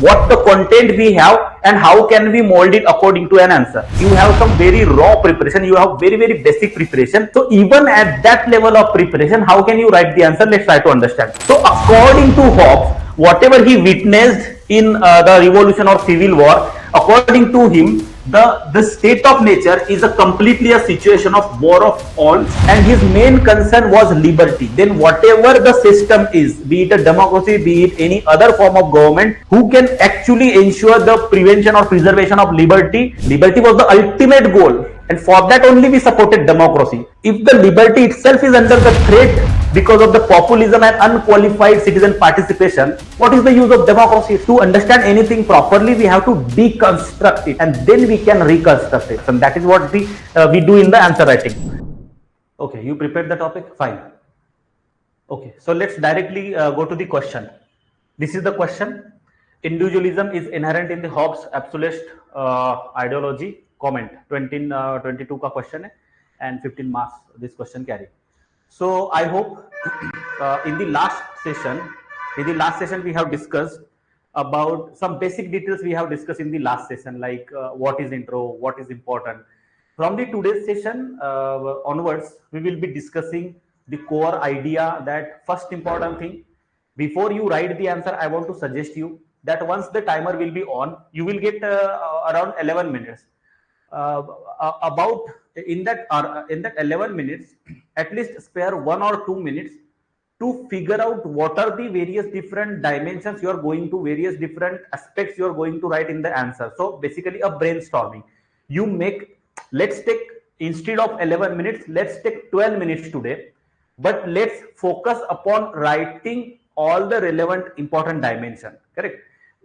what the content we have and how can we mold it according to an answer. You have some very raw preparation, you have very basic preparation. So even at that level of preparation, how can you write the answer? Let's try to understand. So according to Hobbes, whatever he witnessed in the revolution or civil war, according to him, the state of nature is a completely a situation of war of all, and his main concern was liberty. Then whatever the system is, be it a democracy, be it any other form of government, who can actually ensure the prevention or preservation of liberty was the ultimate goal, and for that only we supported democracy. If the liberty itself is under the threat because of the populism and unqualified citizen participation, what is the use of democracy? To understand anything properly, we have to deconstruct it and then we can reconstruct it. And that is what we do in the answer writing. Okay, you prepared the topic? Fine. Okay, so let's directly go to the question. This is the question. Individualism is inherent in the Hobbes absolutist ideology. Comment 22 का question है and 15 marks this question carry. So I hope in the last session we have discussed about some basic details we have discussed in the last session, like what is intro, what is important. From the today's session onwards, we will be discussing the core idea that first important thing, before you write the answer, I want to suggest you that once the timer will be on, you will get around 11 minutes. About in that 11 minutes, at least spare 1 or 2 minutes to figure out what are the various different dimensions you are going to, various different aspects you are going to write in the answer. So basically a brainstorming. You make, let's take, instead of 11 minutes, let's take 12 minutes today, but let's focus upon writing all the relevant important dimension. Correct?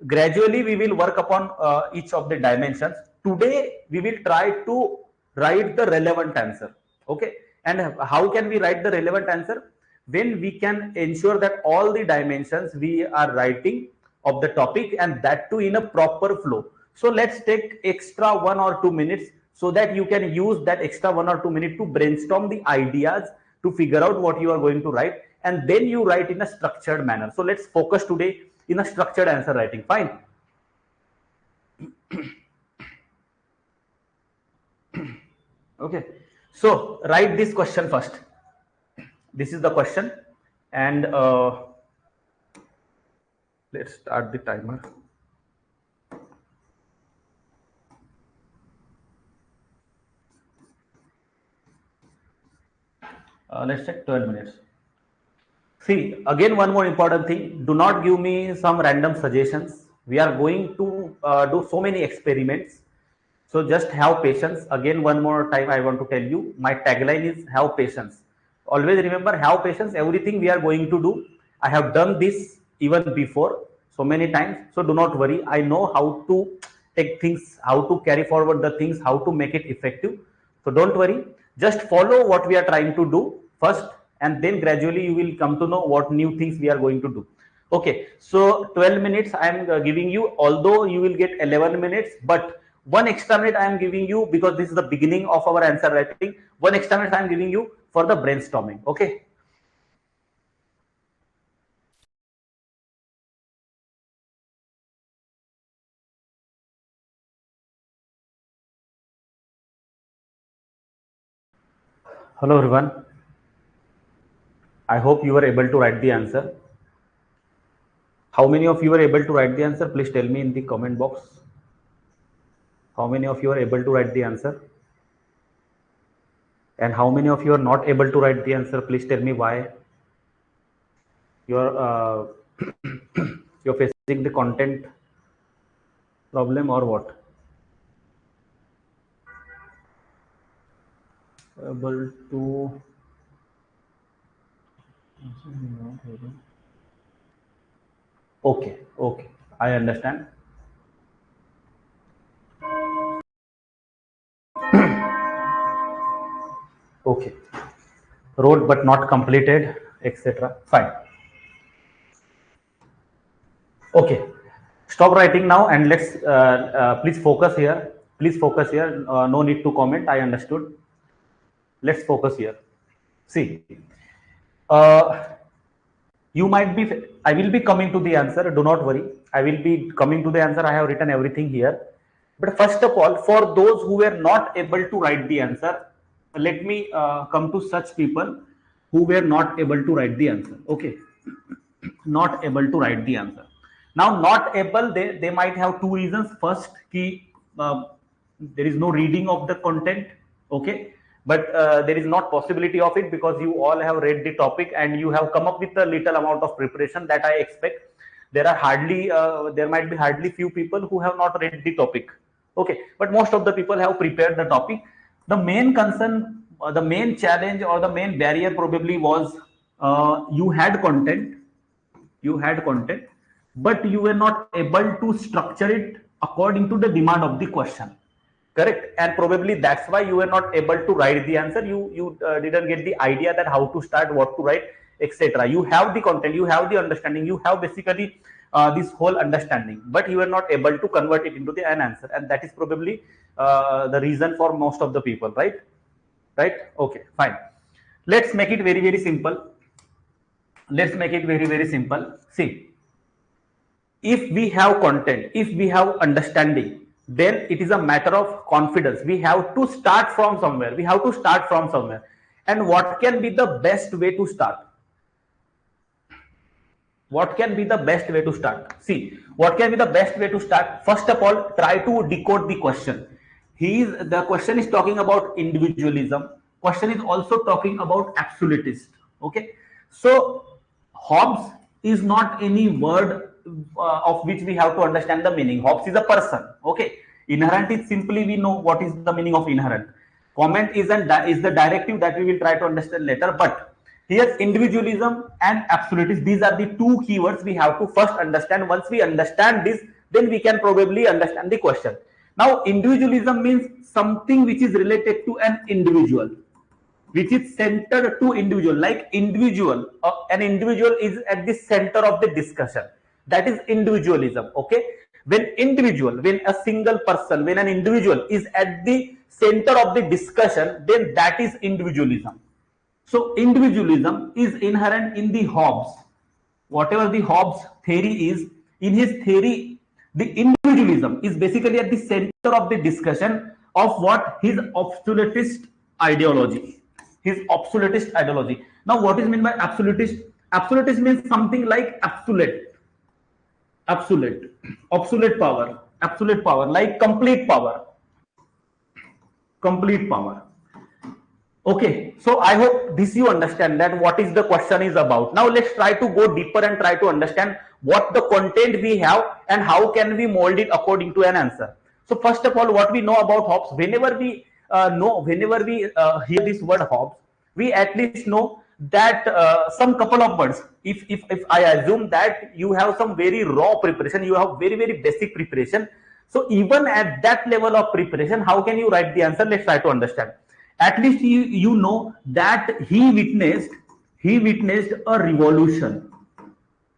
Gradually we will work upon each of the dimensions. Today we will try to write the relevant answer. Okay, and how can we write the relevant answer? When we can ensure that all the dimensions we are writing of the topic, and that too in a proper flow. So let's take extra 1 or 2 minutes so that you can use that extra 1 or 2 minutes to brainstorm the ideas, to figure out what you are going to write, and then you write in a structured manner. So let's focus today in a structured answer writing. Fine. Okay, so write this question first. This is the question, and let's start the timer. Let's take 12 minutes. See, again, one more important thing, do not give me some random suggestions. We are going to do so many experiments. So just have patience. Again, one more time, I want to tell you, my tagline is have patience. Always remember, have patience. Everything we are going to do, I have done this even before so many times. So do not worry. I know how to take things, how to carry forward the things, how to make it effective. So don't worry. Just follow what we are trying to do first, and then gradually you will come to know what new things we are going to do. Okay, so 12 minutes I am giving you, although you will get 11 minutes, but 1 extra minute I am giving you because this is the beginning of our answer writing. 1 extra minute I am giving you for the brainstorming. Okay. Hello everyone. I hope you were able to write the answer. How many of you were able to write the answer? Please tell me in the comment box. How many of you are able to write the answer? And how many of you are not able to write the answer? Please tell me why. You're you're facing the content problem or what? Able to. Okay, okay, I understand. Okay, wrote but not completed, etc. Fine. Okay, stop writing now and let's please focus here. Please focus here. No need to comment. I understood. Let's focus here. See, you might be. I will be coming to the answer. Do not worry. I will be coming to the answer. I have written everything here. But first of all, for those who were not able to write the answer, let me come to such people who were not able to write the answer. Okay, not able to write the answer. Now, not able, they might have two reasons. First, there is no reading of the content. Okay, but there is not possibility of it because you all have read the topic and you have come up with a little amount of preparation that I expect. There are hardly, there might be hardly few people who have not read the topic. Okay, but most of the people have prepared the topic. The main concern, the main challenge or the main barrier probably was you had content, but you were not able to structure it according to the demand of the question. Correct, and probably that's why you were not able to write the answer. You didn't get the idea that how to start, what to write, etc. You have the content, you have the understanding, you have basically this whole understanding, but you are not able to convert it into an answer, and that is probably the reason for most of the people, right? Okay, fine. Let's make it very, very simple. Let's make it very, very simple. See, if we have content, if we have understanding, then it is a matter of confidence. We have to start from somewhere. And what can be the best way to start? What can be the best way to start? See, what can be the best way to start? First of all, try to decode the question. The question is talking about individualism. Question is also talking about absolutist. Okay, so Hobbes is not any word of which we have to understand the meaning. Hobbes is a person. Okay, inherent is simply we know what is the meaning of inherent. Comment is the directive that we will try to understand later. But here, individualism and absolutism, these are the two keywords we have to first understand. Once we understand this, then we can probably understand the question. Now, individualism means something which is related to an individual, which is centered to individual, like individual. An individual is at the center of the discussion. That is individualism. Okay, when a single person, when an individual is at the center of the discussion, then that is individualism. So individualism is inherent in the Hobbes. Whatever the Hobbes theory is, in his theory, the individualism is basically at the center of the discussion of what his absolutist ideology. Now, what is meant by absolutist? Absolutist means something like absolute power, like complete power. Okay, so I hope this you understand that what is the question is about. Now let's try to go deeper and try to understand what the content we have and how can we mold it according to an answer. So first of all, what we know about Hobbes, whenever we hear this word Hobbes, we at least know that some couple of words. If I assume that you have some very raw preparation, you have very, very basic preparation. So even at that level of preparation, how can you write the answer? Let's try to understand. At least you know that he witnessed a revolution.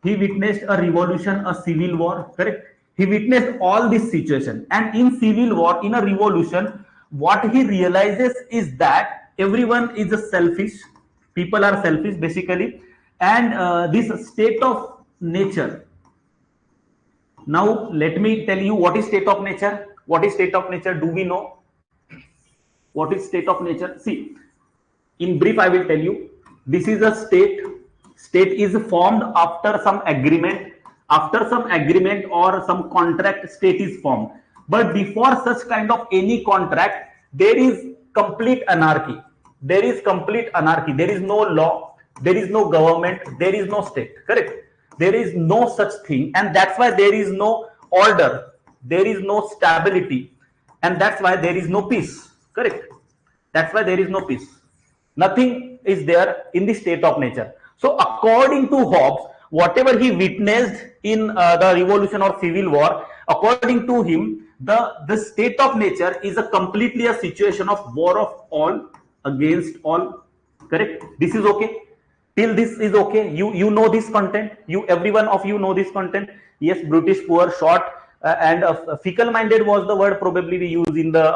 A civil war, correct? He witnessed all this situation, and in civil war, in a revolution, what he realizes is that everyone is selfish. People are selfish basically, and this state of nature. Now let me tell you what is state of nature. What is state of nature? Do we know? What is state of nature? See, in brief, I will tell you. This is a state. State is formed after some agreement. After some agreement or some contract, state is formed. But before such kind of any contract, there is complete anarchy. There is no law. There is no government. There is no state. Correct? There is no such thing, and that's why there is no order. There is no stability, and that's why there is no peace. Correct? That's why there is no peace. Nothing is there in the state of nature. So according to Hobbes, whatever he witnessed in the revolution or civil war, according to him, the state of nature is completely a situation of war of all against all. Correct? This is okay. Till this is okay. You know this content. Every one of you know this content. Yes, brutish, poor, short, and fickle-minded was the word probably we use in the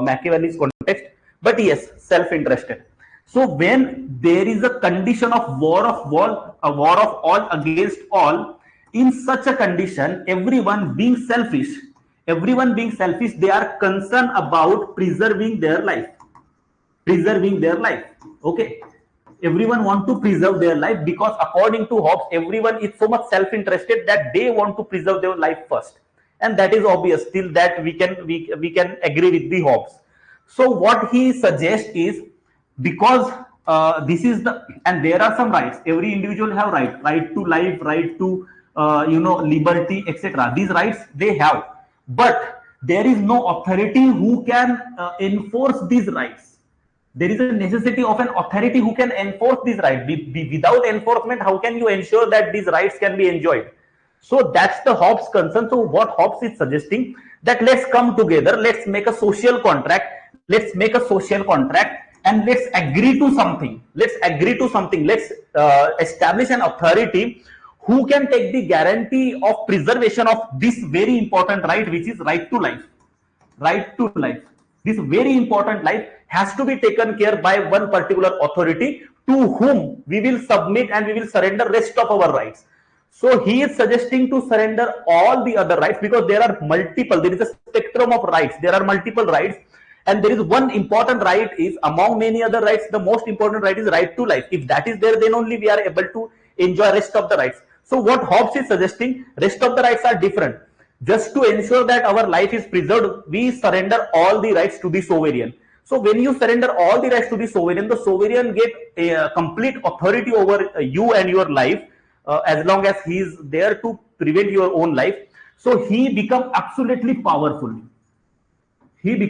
Machiavelli's context. But yes, self-interested. So when there is a condition of war of all against all, in such a condition, everyone being selfish, they are concerned about preserving their life. Okay, everyone want to preserve their life because according to Hobbes, everyone is so much self-interested that they want to preserve their life first, and that is obvious. Till that we can agree with the Hobbes. So what he suggests is, because this is the, and there are some rights, every individual have right to life, right to liberty, etc. These rights they have, but there is no authority who can enforce these rights. There is a necessity of an authority who can enforce these rights. Without enforcement, how can you ensure that these rights can be enjoyed? So that's the Hobbes concern. So what Hobbes is suggesting, that let's come together, let's make a social contract, and let's agree to something. Let's establish an authority who can take the guarantee of preservation of this very important right, which is right to life. This very important life has to be taken care by one particular authority to whom we will submit and we will surrender rest of our rights. So he is suggesting to surrender all the other rights, because there are multiple, there is a spectrum of rights, there are multiple rights, and there is one important right, is among many other rights, the most important right is right to life. If that is there, then only we are able to enjoy rest of the rights. So what Hobbes is suggesting, rest of the rights are different. Just to ensure that our life is preserved, we surrender all the rights to the sovereign. So when you surrender all the rights to the sovereign get a complete authority over you and your life, as long as he is there to prevent your own life. So he become absolutely powerful. This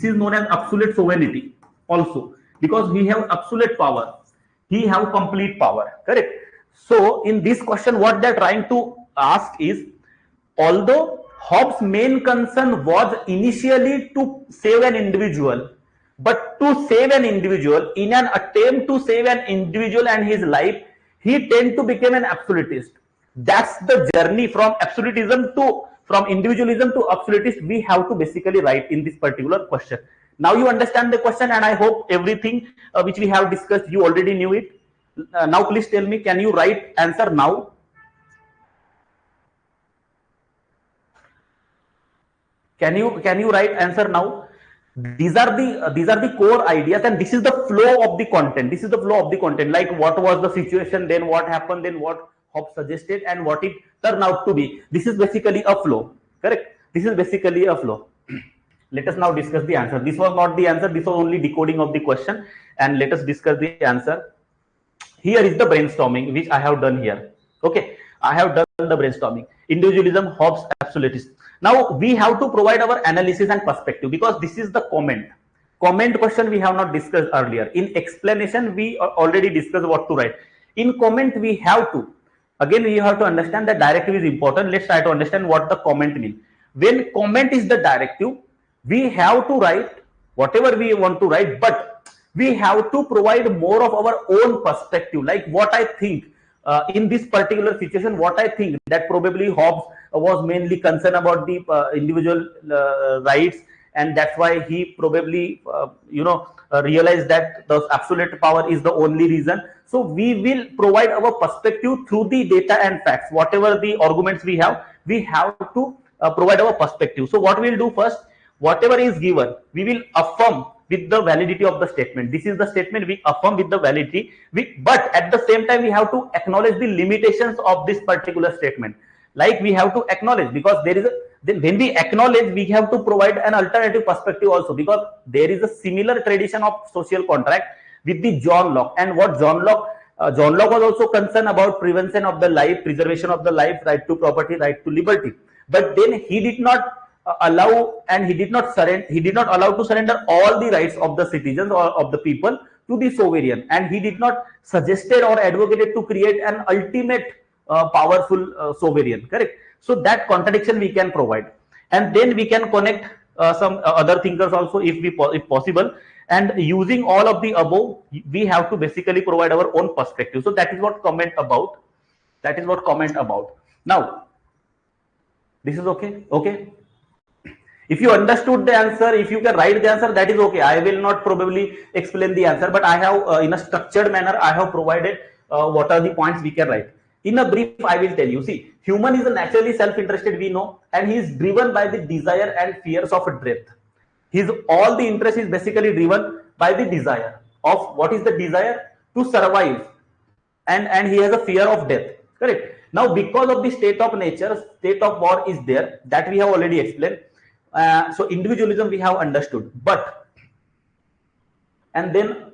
is known as absolute sovereignty also, because he have absolute power. He have complete power, correct? So in this question, what they're trying to ask is, although Hobbes' main concern was initially to save an individual, but to save an individual, in an attempt to save an individual and his life, he tend to become an absolutist. That's the journey from individualism to absolutist we have to basically write in this particular question. Now you understand the question, and I hope everything which we have discussed, you already knew it. Now please tell me, can you write answer now? Can you write answer now? These are the core ideas, and this is the flow of the content. Like what was the situation, then what happened, then what Hobbes suggested, and what it turned out to be. This is basically a flow, correct? This is basically a flow. Let us now discuss the answer. This was not the answer, this was only decoding of the question, and let us discuss the answer. Here is the brainstorming which I have done here. Okay, I have done the brainstorming. Individualism, Hobbes, absolutist. Now we have to provide our analysis and perspective, because this is the comment question we have not discussed earlier. In explanation we already discussed what to write. In comment we have to understand that directive is important. Let's try to understand what the comment means. When comment is the directive, we have to write whatever we want to write, but we have to provide more of our own perspective, like what I think in this particular situation, what I think that probably Hobbes was mainly concerned about the individual rights, and that's why he probably realized that the absolute power is the only reason. So we will provide our perspective through the data and facts. Whatever the arguments we have to provide our perspective. So what we'll do first, whatever is given, we will affirm with the validity of the statement. This is the statement, we affirm with the validity, but at the same time we have to acknowledge the limitations of this particular statement. Like we have to acknowledge, because there is when we acknowledge, we have to provide an alternative perspective also, because there is a similar tradition of social contract with the John Locke. And what John Locke was also concerned about prevention of the life, preservation of the life, right to property, right to liberty. But then he did not allow, and he did not allow to surrender all the rights of the citizens or of the people to the sovereign, and he did not suggested or advocated to create an ultimate powerful sovereign, correct? So that contradiction we can provide, and then we can connect some other thinkers also if possible, and using all of the above, we have to basically provide our own perspective. So that is what comment about. Now this is okay. If you understood the answer, if you can write the answer, that is okay. I will not probably explain the answer, but I have in a structured manner I have provided what are the points we can write. In a brief, I will tell you. See, human is a naturally self-interested, we know, and he is driven by the desire and fears of death. His all the interest is basically driven by the desire of what is the desire to survive, and he has a fear of death. Correct. Now, because of the state of nature, state of war is there, that we have already explained. So individualism we have understood, but and then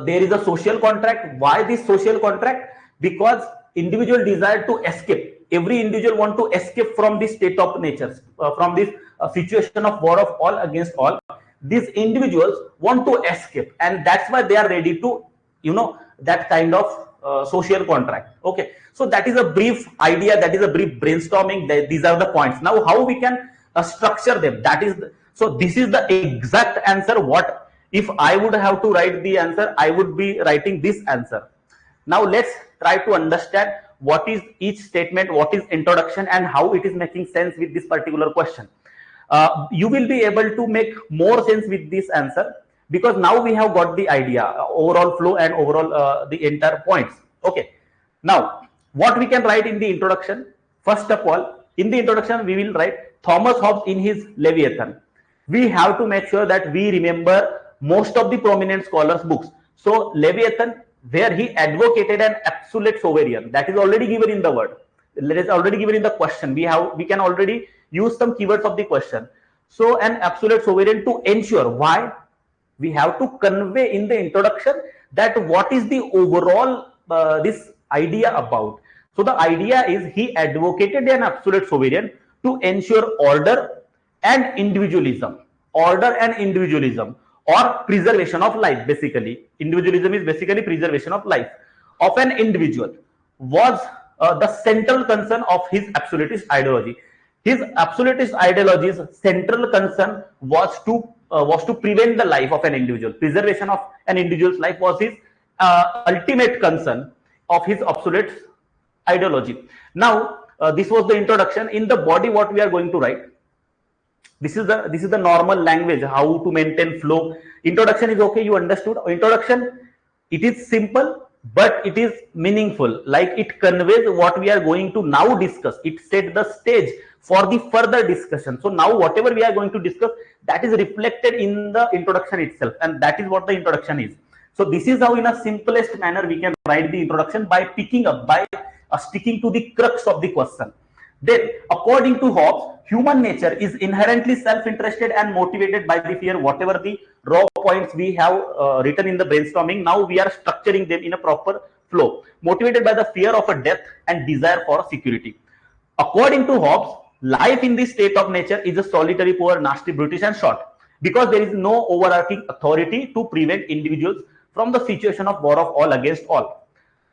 there is a social contract. Why this social contract? Because individual desire to escape. Every individual want to escape from this state of nature, from this situation of war of all against all. These individuals want to escape, and that's why they are ready to, that kind of social contract. Okay, so that is a brief idea, that is a brief brainstorming. These are the points. Now, how we can structure them? That is so this is the exact answer. What if I would have to write the answer? I would be writing this answer. Now let's try to understand what is each statement, what is introduction, and how it is making sense with this particular question. You will be able to make more sense with this answer, because now we have got the idea, overall flow and overall the entire points. Okay, now what we can write in the introduction? First of all, in the introduction we will write Thomas Hobbes in his Leviathan. We have to make sure that we remember most of the prominent scholars' books. So Leviathan, where he advocated an absolute sovereign, that is already given in the word, that is already given in the question. We can already use some keywords of the question. So an absolute sovereign, to ensure, why we have to convey in the introduction that what is the overall this idea about. So the idea is he advocated an absolute sovereign to ensure order and individualism, or preservation of life. Basically, individualism is basically preservation of life of an individual, was the central concern of his absolutist ideology. His absolutist ideology's central concern was to prevent the life of an individual. Preservation of an individual's life was his ultimate concern of his absolute ideology. Now, this was the introduction. In the body, what we are going to write? This is the normal language, how to maintain flow. Introduction is okay, you understood. Introduction, it is simple, but it is meaningful. Like, it conveys what we are going to now discuss. It sets the stage for the further discussion. So now whatever we are going to discuss, that is reflected in the introduction itself, and that is what the introduction is. So this is how, in a simplest manner, we can write the introduction, by picking up, by sticking to the crux of the question. Then, according to Hobbes, human nature is inherently self-interested and motivated by the fear. Whatever the raw points we have written in the brainstorming, now we are structuring them in a proper flow. Motivated by the fear of a death and desire for security. According to Hobbes, life in this state of nature is a solitary, poor, nasty, brutish, and short, because there is no overarching authority to prevent individuals from the situation of war of all against all.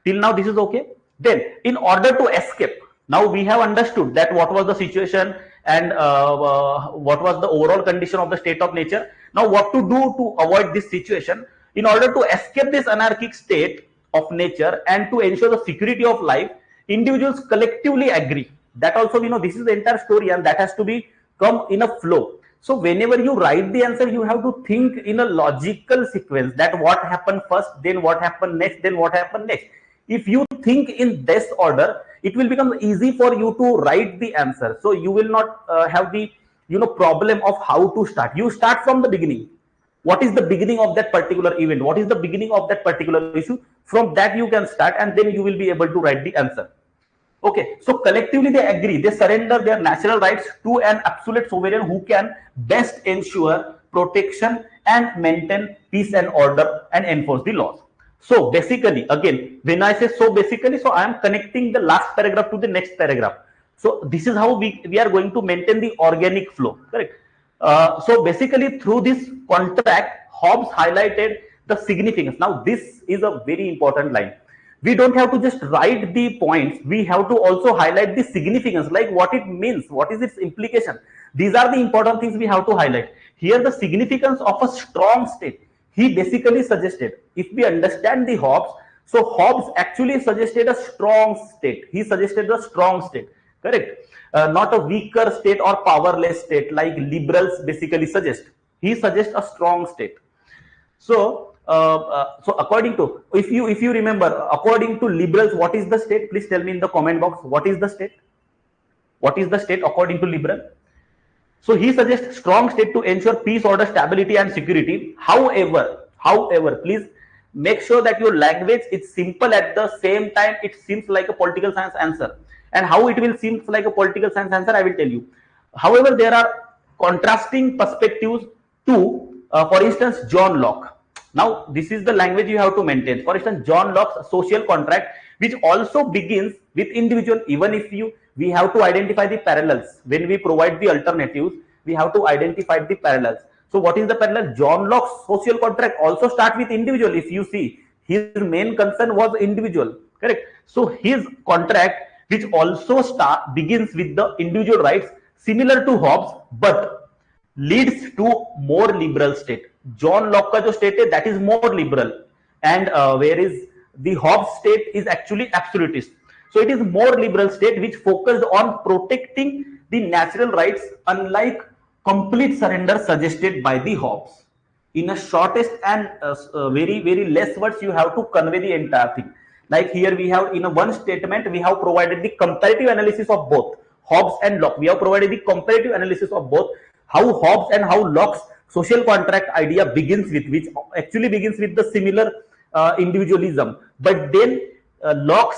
Till now, this is okay. Then, in order to escape, now we have understood that what was the situation and what was the overall condition of the state of nature. Now, what to do to avoid this situation? In order to escape this anarchic state of nature and to ensure the security of life, individuals collectively agree. That also, this is the entire story, and that has to be come in a flow. So whenever you write the answer, you have to think in a logical sequence, that what happened first, then what happened next, then what happened next. If you think in this order, it will become easy for you to write the answer. So you will not have the problem of how to start. You start from the beginning. What is the beginning of that particular event? What is the beginning of that particular issue? From that you can start, and then you will be able to write the answer. Okay, so collectively they agree, they surrender their natural rights to an absolute sovereign who can best ensure protection and maintain peace and order and enforce the laws. So basically, again, when I say so basically, so I am connecting the last paragraph to the next paragraph. So this is how we are going to maintain the organic flow, correct? So basically, through this contract, Hobbes highlighted the significance. Now this is a very important line. We don't have to just write the points, we have to also highlight the significance, like what it means, what is its implication. These are the important things we have to highlight. Here, the significance of a strong state. He basically suggested, if we understand the Hobbes, so Hobbes actually suggested a strong state. He suggested a strong state, correct? Not a weaker state or powerless state like liberals basically suggest. He suggests a strong state. So So according to, if you remember, according to liberals, what is the state? Please tell me in the comment box. What is the state? What is the state according to liberal? So he suggests strong state to ensure peace, order, stability, and security. However, please make sure that your language is simple. At the same time, it seems like a political science answer. And how it will seem like a political science answer, I will tell you. However, there are contrasting perspectives too. For instance, John Locke. Now, this is the language you have to maintain. For instance, John Locke's social contract, which also begins with individual. Even if we have to identify the parallels when we provide the alternatives, we have to identify the parallels. So what is the parallel? John Locke's social contract also start with individual. If you see, his main concern was individual, correct? So his contract, which also begins with the individual rights, similar to Hobbes, but leads to more liberal state. John Locke का जो state है, that is more liberal, and whereas the Hobbes state is actually absolutist. So it is more liberal state which focused on protecting the natural rights, unlike complete surrender suggested by the Hobbes. In a shortest and very less words, you have to convey the entire thing. Like here we have, in a one statement, we have provided the comparative analysis of both Hobbes and Locke. We have provided the comparative analysis of both, how Hobbes and how Locke's social contract idea begins with, which actually begins with the similar individualism. But then Locke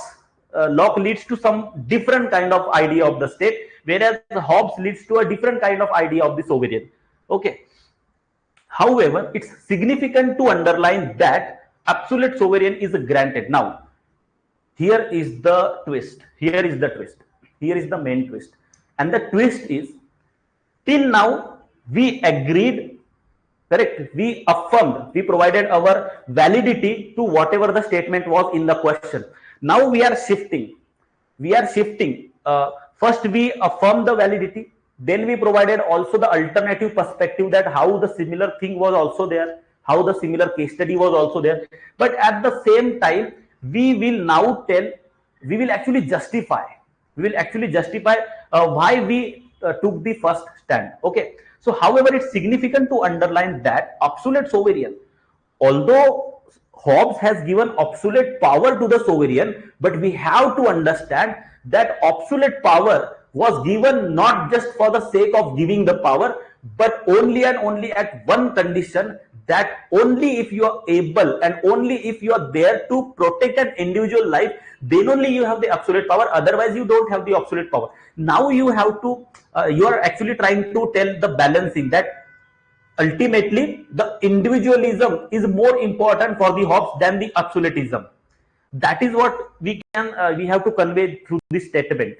leads to some different kind of idea of the state, whereas Hobbes leads to a different kind of idea of the sovereign. Okay. However, it's significant to underline that absolute sovereign is granted. Now, here is the twist. Here is the twist. Here is the main twist. And the twist is, till now, we agreed, correct? We affirmed, we provided our validity to whatever the statement was in the question. Now we are shifting. We are shifting. First, we affirmed the validity. Then we provided also the alternative perspective, that how the similar thing was also there, how the similar case study was also there. But at the same time, we will now tell, we will actually justify. We will actually justify why we took the first stand. Okay. So, however, it's significant to underline that absolute sovereign, although Hobbes has given absolute power to the sovereign, but we have to understand that absolute power was given not just for the sake of giving the power, but only and only at one condition, that only if you are able and only if you are there to protect an individual life, then only you have the absolute power. Otherwise, you don't have the absolute power. Now you have to, you are actually trying to tell the balancing, that ultimately the individualism is more important for the Hobbes than the absolutism. That is what we have to convey through this statement,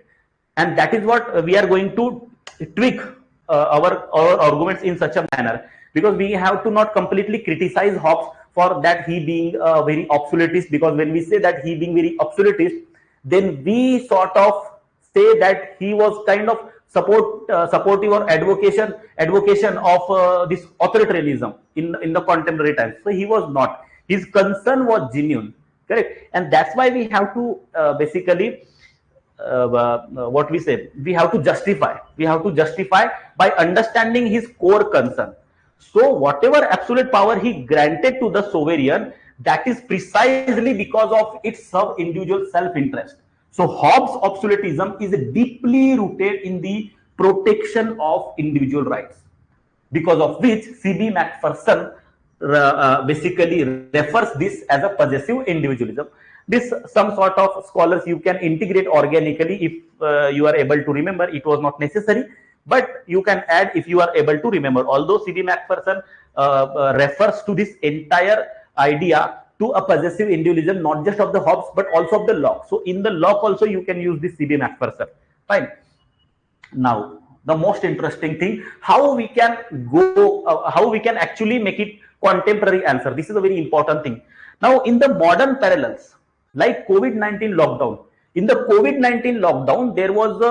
and that is what we are going to tweak our arguments in such a manner, because we have to not completely criticize Hobbes for that he being very absolutist, because when we say that he being very absolutist, then we sort of say that he was kind of supportive or advocation of this authoritarianism in the contemporary times. So he was not. His concern was genuine, correct? And that's why we have to basically what we say, we have to justify. We have to justify by understanding his core concern. So whatever absolute power he granted to the sovereign, that is precisely because of its individual self-interest. So Hobbes' absolutism is deeply rooted in the protection of individual rights, because of which C.B. Macpherson basically refers this as a possessive individualism. This, some sort of scholars, you can integrate organically if you are able to remember. It was not necessary, but you can add if you are able to remember. Although C.B. Macpherson refers to this entire idea to a possessive individualism, not just of the Hobbes, but also of the Locke. So in the Locke also you can use this C.B. Macpherson. Fine. Now, the most interesting thing, how we can go, how we can actually make it contemporary answer. This is a very important thing. Now, in the modern parallels, like COVID-19 lockdown, in the COVID-19 lockdown, there was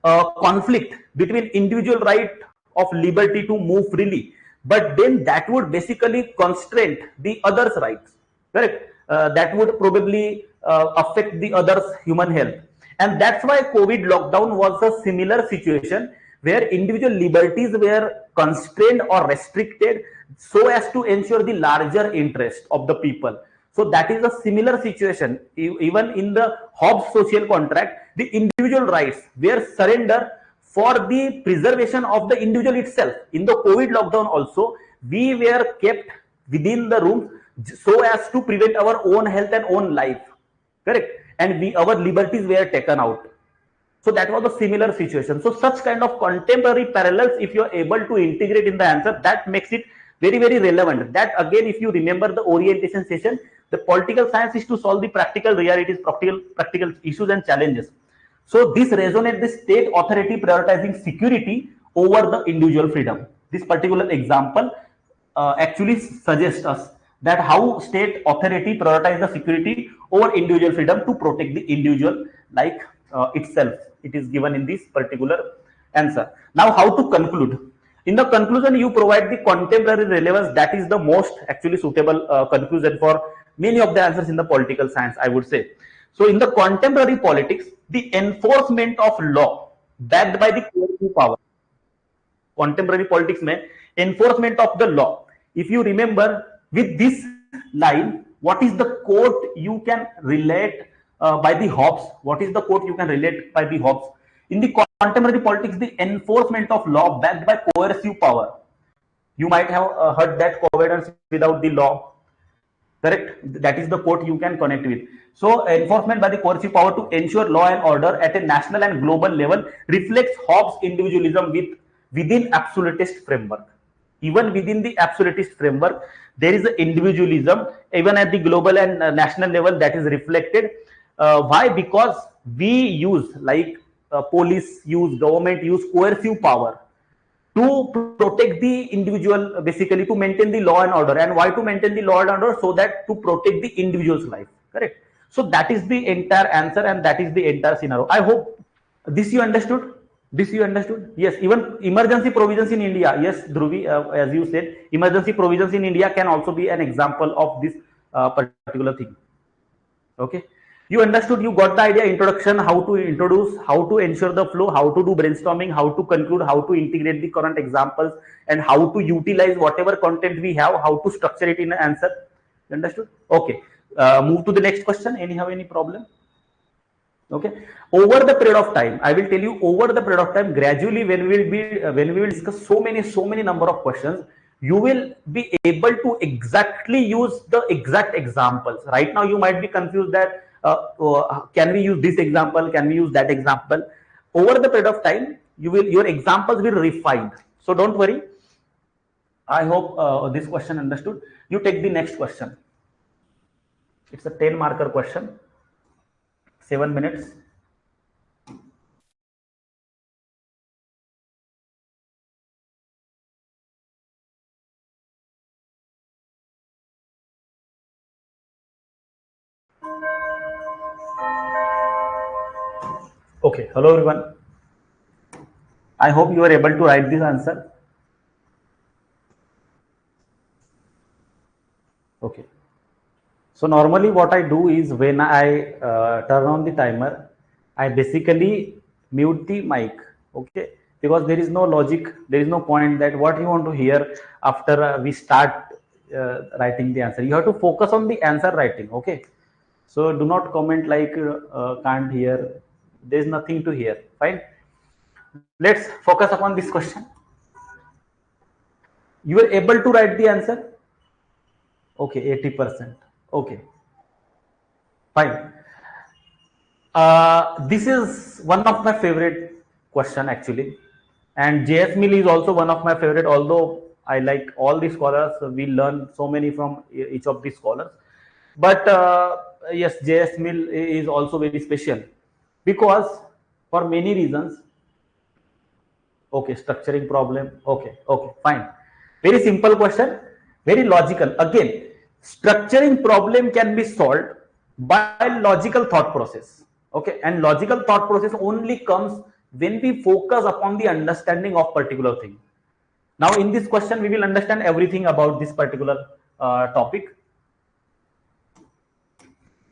a conflict between individual right of liberty to move freely, but then that would basically constrain the others' rights, correct? That would probably affect the others' human health. And that's why COVID lockdown was a similar situation, where individual liberties were constrained or restricted so as to ensure the larger interest of the people. So that is a similar situation. Even in the Hobbes social contract, the individual rights were surrendered for the preservation of the individual itself. In the COVID lockdown also, we were kept within the room so as to prevent our own health and own life, correct, and our liberties were taken out. So that was a similar situation. So such kind of contemporary parallels, if you are able to integrate in the answer, that makes it very, very relevant. That again, if you remember the orientation session, the political science is to solve the practical realities, practical issues and challenges. So this resonates the state authority prioritizing security over the individual freedom. This particular example actually suggests us that how state authority prioritize the security over individual freedom to protect the individual like itself. It is given in this particular answer. Now, how to conclude? In the conclusion, you provide the contemporary relevance. That is the most actually suitable conclusion for many of the answers in the political science, I would say. So, in the contemporary politics, the enforcement of law backed by the coercive power. Contemporary politics mein enforcement of the law. If you remember with this line, what is the quote you can relate by the Hobbes? What is the quote you can relate by the Hobbes? In the contemporary politics, the enforcement of law backed by coercive power. You might have heard that covenants without the law. Correct? That is the quote you can connect with. So, enforcement by the coercive power to ensure law and order at a national and global level reflects Hobbes' individualism within absolutist framework. Even within the absolutist framework, there is an individualism, even at the global and national level, that is reflected. Why? Because we use, like police use, government use coercive power to protect the individual, basically to maintain the law and order. And why to maintain the law and order? So that to protect the individual's life, correct? So that is the entire answer and that is the entire scenario. I hope this you understood. This you understood? Yes, even emergency provisions in India. Yes, Dhruvi, as you said, emergency provisions in India can also be an example of this particular thing. Okay. You understood, you got the idea, introduction, how to introduce, how to ensure the flow, how to do brainstorming, how to conclude, how to integrate the current examples, and how to utilize whatever content we have, how to structure it in an answer. You understood? Okay. Move to the next question. Any problem? Okay. Over the period of time, I will tell you, over the period of time, gradually when we will discuss so many number of questions, you will be able to exactly use the exact examples. Right now, you might be confused that can we use this example? Can we use that example? Over the period of time, your examples will refine. So don't worry. I hope this question understood. You take the next question. It's a 10 marker question. 7 minutes. Okay, hello everyone. I hope you are able to write this answer. Okay. So normally what I do is when I turn on the timer, I basically mute the mic. Okay. Because there is no logic, there is no point that what you want to hear after we start writing the answer. You have to focus on the answer writing. Okay. So do not comment like can't hear. There is nothing to hear. Fine. Let's focus upon this question. You are able to write the answer? Okay, 80%. Okay, fine. This is one of my favorite question actually, and JS Mill is also one of my favorite. Although I like all the scholars, we learn so many from each of these scholars. But yes, JS Mill is also very special because for many reasons. Okay, structuring problem. Okay, fine. Very simple question, very logical. Again, structuring problem can be solved by logical thought process. Okay, and logical thought process only comes when we focus upon the understanding of particular thing. Now, in this question, we will understand everything about this particular topic.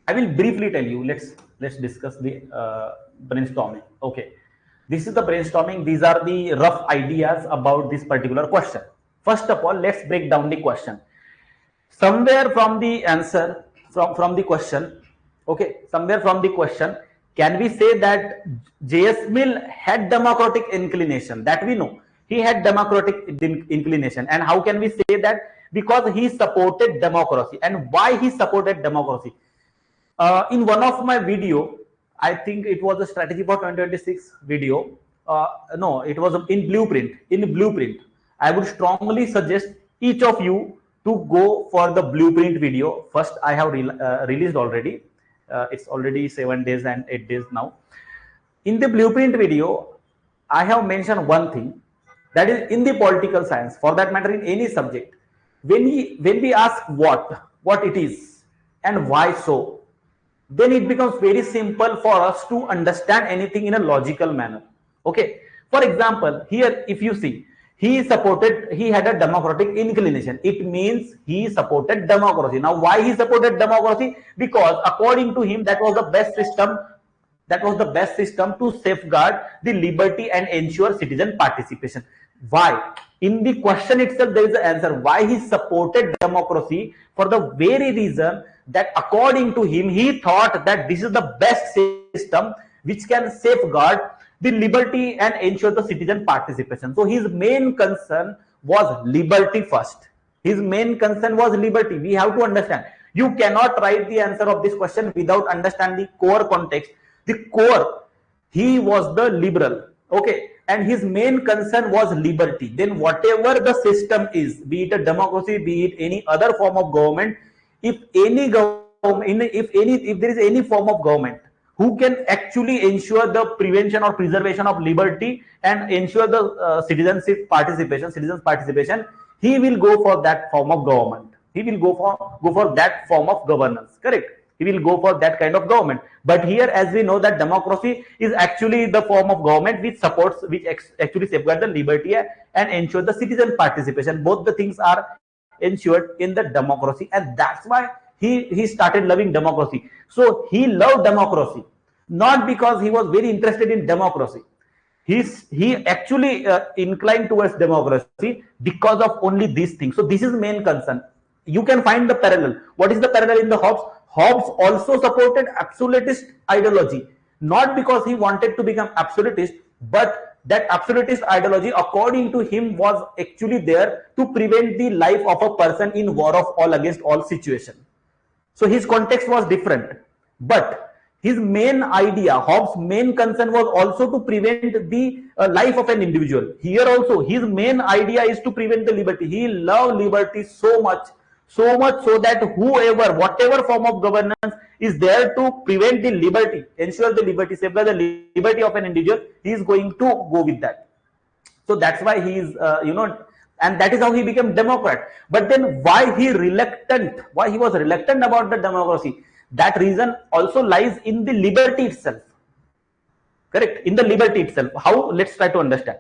I will briefly tell you. Let's discuss the brainstorming. Okay. This is the brainstorming. These are the rough ideas about this particular question. First of all, let's break down the question. Somewhere from the answer, from the question, okay, somewhere from the question, can we say that J.S. Mill had democratic inclination? That we know. He had democratic inclination. And how can we say that? Because he supported democracy. And why he supported democracy? In one of my video, I think it was a strategy for 2026 video. No, it was in blueprint. In blueprint, I would strongly suggest each of you to go for the blueprint video. First, I have released already. It's already 7 days and 8 days now. In the blueprint video, I have mentioned one thing, that is in the political science, for that matter in any subject, when we ask what it is and why so, then it becomes very simple for us to understand anything in a logical manner. Okay, for example, here if you see, he had a democratic inclination. It means he supported democracy. Now why he supported democracy? Because according to him, that was the best system to safeguard the liberty and ensure citizen participation. Why? In the question itself, there is an answer why he supported democracy, for the very reason that according to him, he thought that this is the best system which can safeguard the liberty and ensure the citizen participation. So his main concern was liberty first. His main concern was liberty. We have to understand. You cannot write the answer of this question without understanding the core context. The core, he was the liberal. Okay, and his main concern was liberty. Then whatever the system is, be it a democracy, be it any other form of government, if there is any form of government who can actually ensure the prevention or preservation of liberty and ensure the citizens participation, he will go for that form of government. He will go for that form of governance. Correct? He will go for that kind of government. But here, as we know, that democracy is actually the form of government which actually safeguards the liberty and ensure the citizen participation. Both the things are ensured in the democracy, and that's why he started loving democracy. So he loved democracy not because he was very interested in democracy. He actually inclined towards democracy because of only these things. So this is main concern. You can find the parallel. What is the parallel in the Hobbes? Hobbes also supported absolutist ideology, not because he wanted to become absolutist, but that absolutist ideology, according to him, was actually there to prevent the life of a person in war of all against all situation. So his context was different, but his main idea, Hobbes' main concern was also to prevent the life of an individual. Here also, his main idea is to prevent the liberty. He loved liberty so much so that whatever form of governance is there to prevent the liberty, ensure the liberty, safeguard the liberty of an individual, he is going to go with that. So that's why he is, and that is how he became Democrat. But then why he was reluctant about the democracy? That reason also lies in the liberty itself. Correct? In the liberty itself. How? Let's try to understand.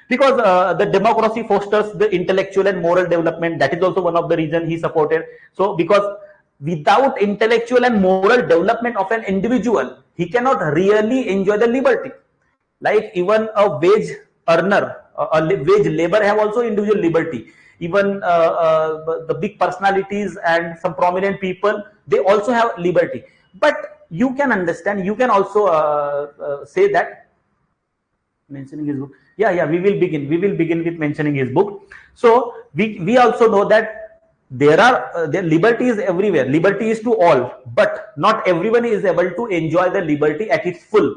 Because the democracy fosters the intellectual and moral development. That is also one of the reasons he supported. So because without intellectual and moral development of an individual, he cannot really enjoy the liberty. Like even a wage earner, a wage labor have also individual liberty. Even the big personalities and some prominent people, they also have liberty. But you can understand, you can also say that, mentioning his book. Yeah, we will begin with mentioning his book. So we also know that there liberty is everywhere. Liberty is to all, but not everyone is able to enjoy the liberty at its full,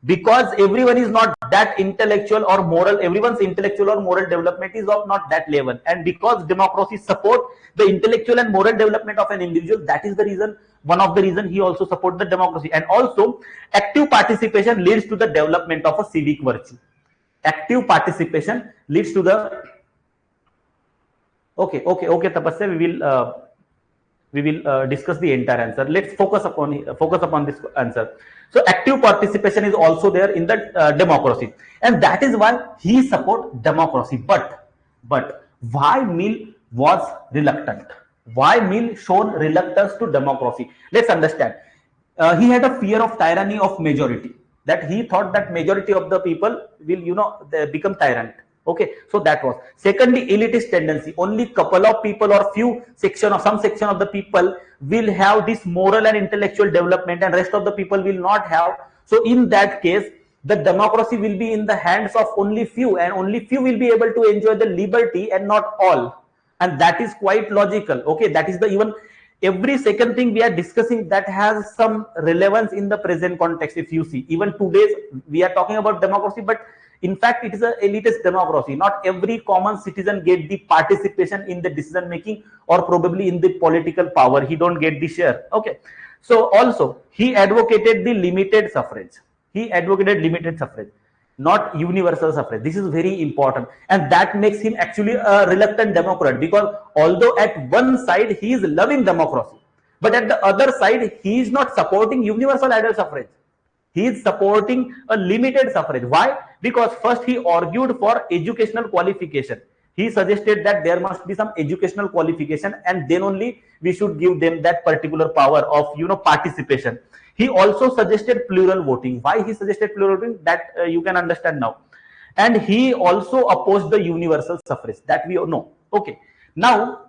because everyone is not that intellectual or moral. Everyone's intellectual or moral development is of not that level, and because democracy support the intellectual and moral development of an individual, that is the reason, one of the reason he also support the democracy. And also active participation leads to the development of a civic virtue. Active participation leads to the okay Tapasya, we will discuss the entire answer. Let's focus upon this answer. So active participation is also there in the democracy, and that is why he support democracy. But why Mill was reluctant? Why Mill shown reluctance to democracy? Let's understand. He had a fear of tyranny of majority. that he thought that majority of the people will, they become tyrant. Okay, so that was. Secondly, elitist tendency. Only couple of people or few section of some section of the people will have this moral and intellectual development, and rest of the people will not have. So in that case, the democracy will be in the hands of only few, and only few will be able to enjoy the liberty and not all. And that is quite logical. Okay, that is the even every second thing we are discussing that has some relevance in the present context. If you see, even today's we are talking about democracy, but in fact it is a elitist democracy. Not every common citizen get the participation in the decision making, or probably in the political power. He don't get the share. Okay, so also he advocated the limited suffrage. He advocated limited suffrage, not universal suffrage. This is very important, and that makes him actually a reluctant democrat, because although at one side he is loving democracy, but at the other side he is not supporting universal adult suffrage. He is supporting a limited suffrage. Why? Because first he argued for educational qualification. He suggested that there must be some educational qualification, and then only we should give them that particular power of participation. He also suggested plural voting. Why he suggested plural voting, that you can understand now. And he also opposed the universal suffrage, that we know. Okay, now,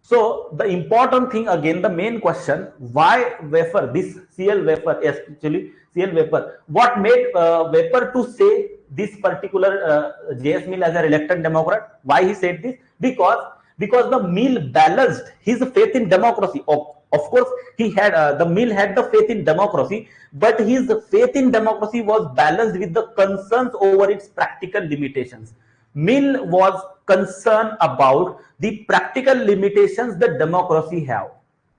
so the important thing again, the main question, why Weber, this C.L. Weber, actually C.L. Weber, what made Weber to say this particular J.S. Mill as a reluctant democrat? Why he said this? Because the Mill balanced his faith in democracy. Of course, he had the Mill had the faith in democracy, but his faith in democracy was balanced with the concerns over its practical limitations. Mill was concerned about the practical limitations that democracy have.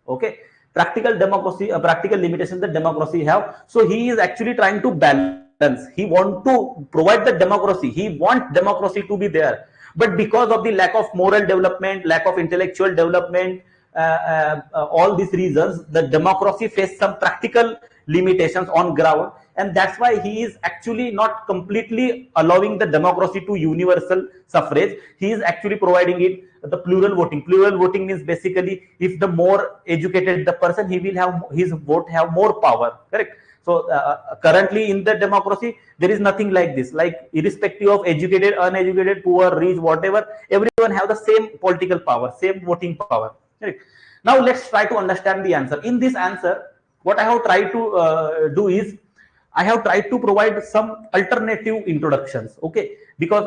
Okay, practical limitations that democracy have. So he is actually trying to balance. He want to provide the democracy. He want democracy to be there, but because of the lack of moral development, lack of intellectual development, all these reasons, the democracy faced some practical limitations on ground, and that's why he is actually not completely allowing the democracy to universal suffrage. He is actually providing it the plural voting. Plural voting means basically, if the more educated the person, he will have his vote have more power. Correct. So currently in the democracy, there is nothing like this. Like irrespective of educated, uneducated, poor, rich, whatever, everyone have the same political power, same voting power. Right. Now let's try to understand the answer. In this answer, what I have tried to do is, I have tried to provide some alternative introductions. Okay, because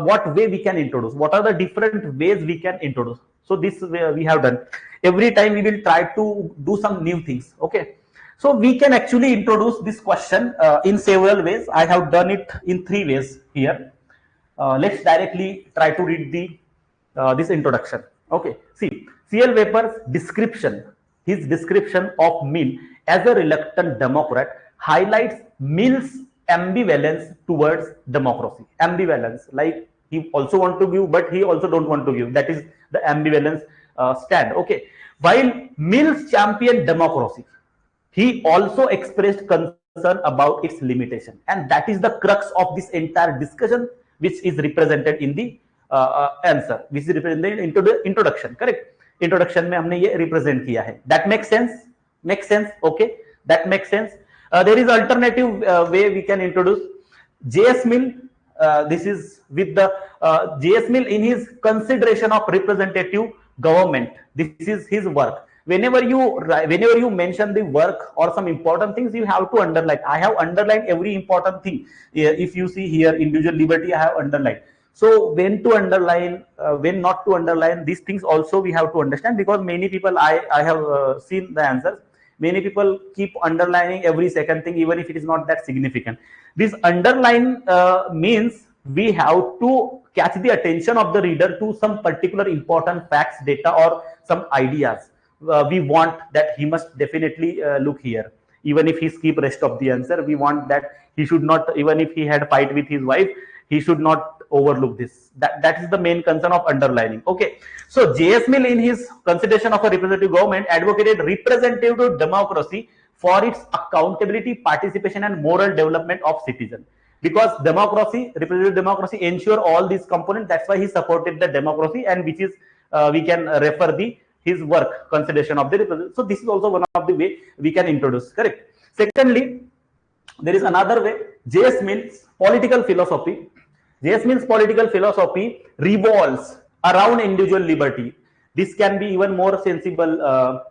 what way we can introduce, what are the different ways we can introduce. So this we have done. Every time we will try to do some new things. Okay, so we can actually introduce this question in several ways. I have done it in 3 ways here. Let's directly try to read the this introduction. Okay, see, C.L. Weber's description, his description of Mill as a reluctant democrat highlights Mill's ambivalence towards democracy. Ambivalence, like he also want to give, but he also don't want to give. That is the ambivalence stand. Okay, while Mill's championed democracy, he also expressed concern about its limitation, and that is the crux of this entire discussion, which is represented in the answer, which is represented into the introduction. Correct. Introduction में हमने ये represent किया है. That makes sense. Makes sense. Okay, that makes sense. There is alternative way we can introduce. J.S. Mill. This is with the J.S. Mill in his consideration of representative government. This is his work. Whenever you mention the work or some important things, you have to underline. I have underlined every important thing. If you see here, individual liberty, I have underlined. So when to underline, when not to underline, these things also we have to understand, because many people, I have seen the answers. Many people keep underlining every second thing, even if it is not that significant. This underline means we have to catch the attention of the reader to some particular important facts, data, or some ideas. We want that he must definitely look here. Even if he skip rest of the answer, we want that he should not, even if he had fight with his wife, he should not overlook this. That is the main concern of underlining. Okay, so J.S. Mill in his consideration of a representative government advocated representative democracy for its accountability, participation, and moral development of citizens. Because democracy, representative democracy, ensure all these components. That's why he supported the democracy, and which is we can refer his work, consideration of the representative. So this is also one of the way we can introduce. Correct. Secondly, There is another way. J.S. Mill's political philosophy. J.S. Mill's political philosophy revolves around individual liberty. This can be even more sensible.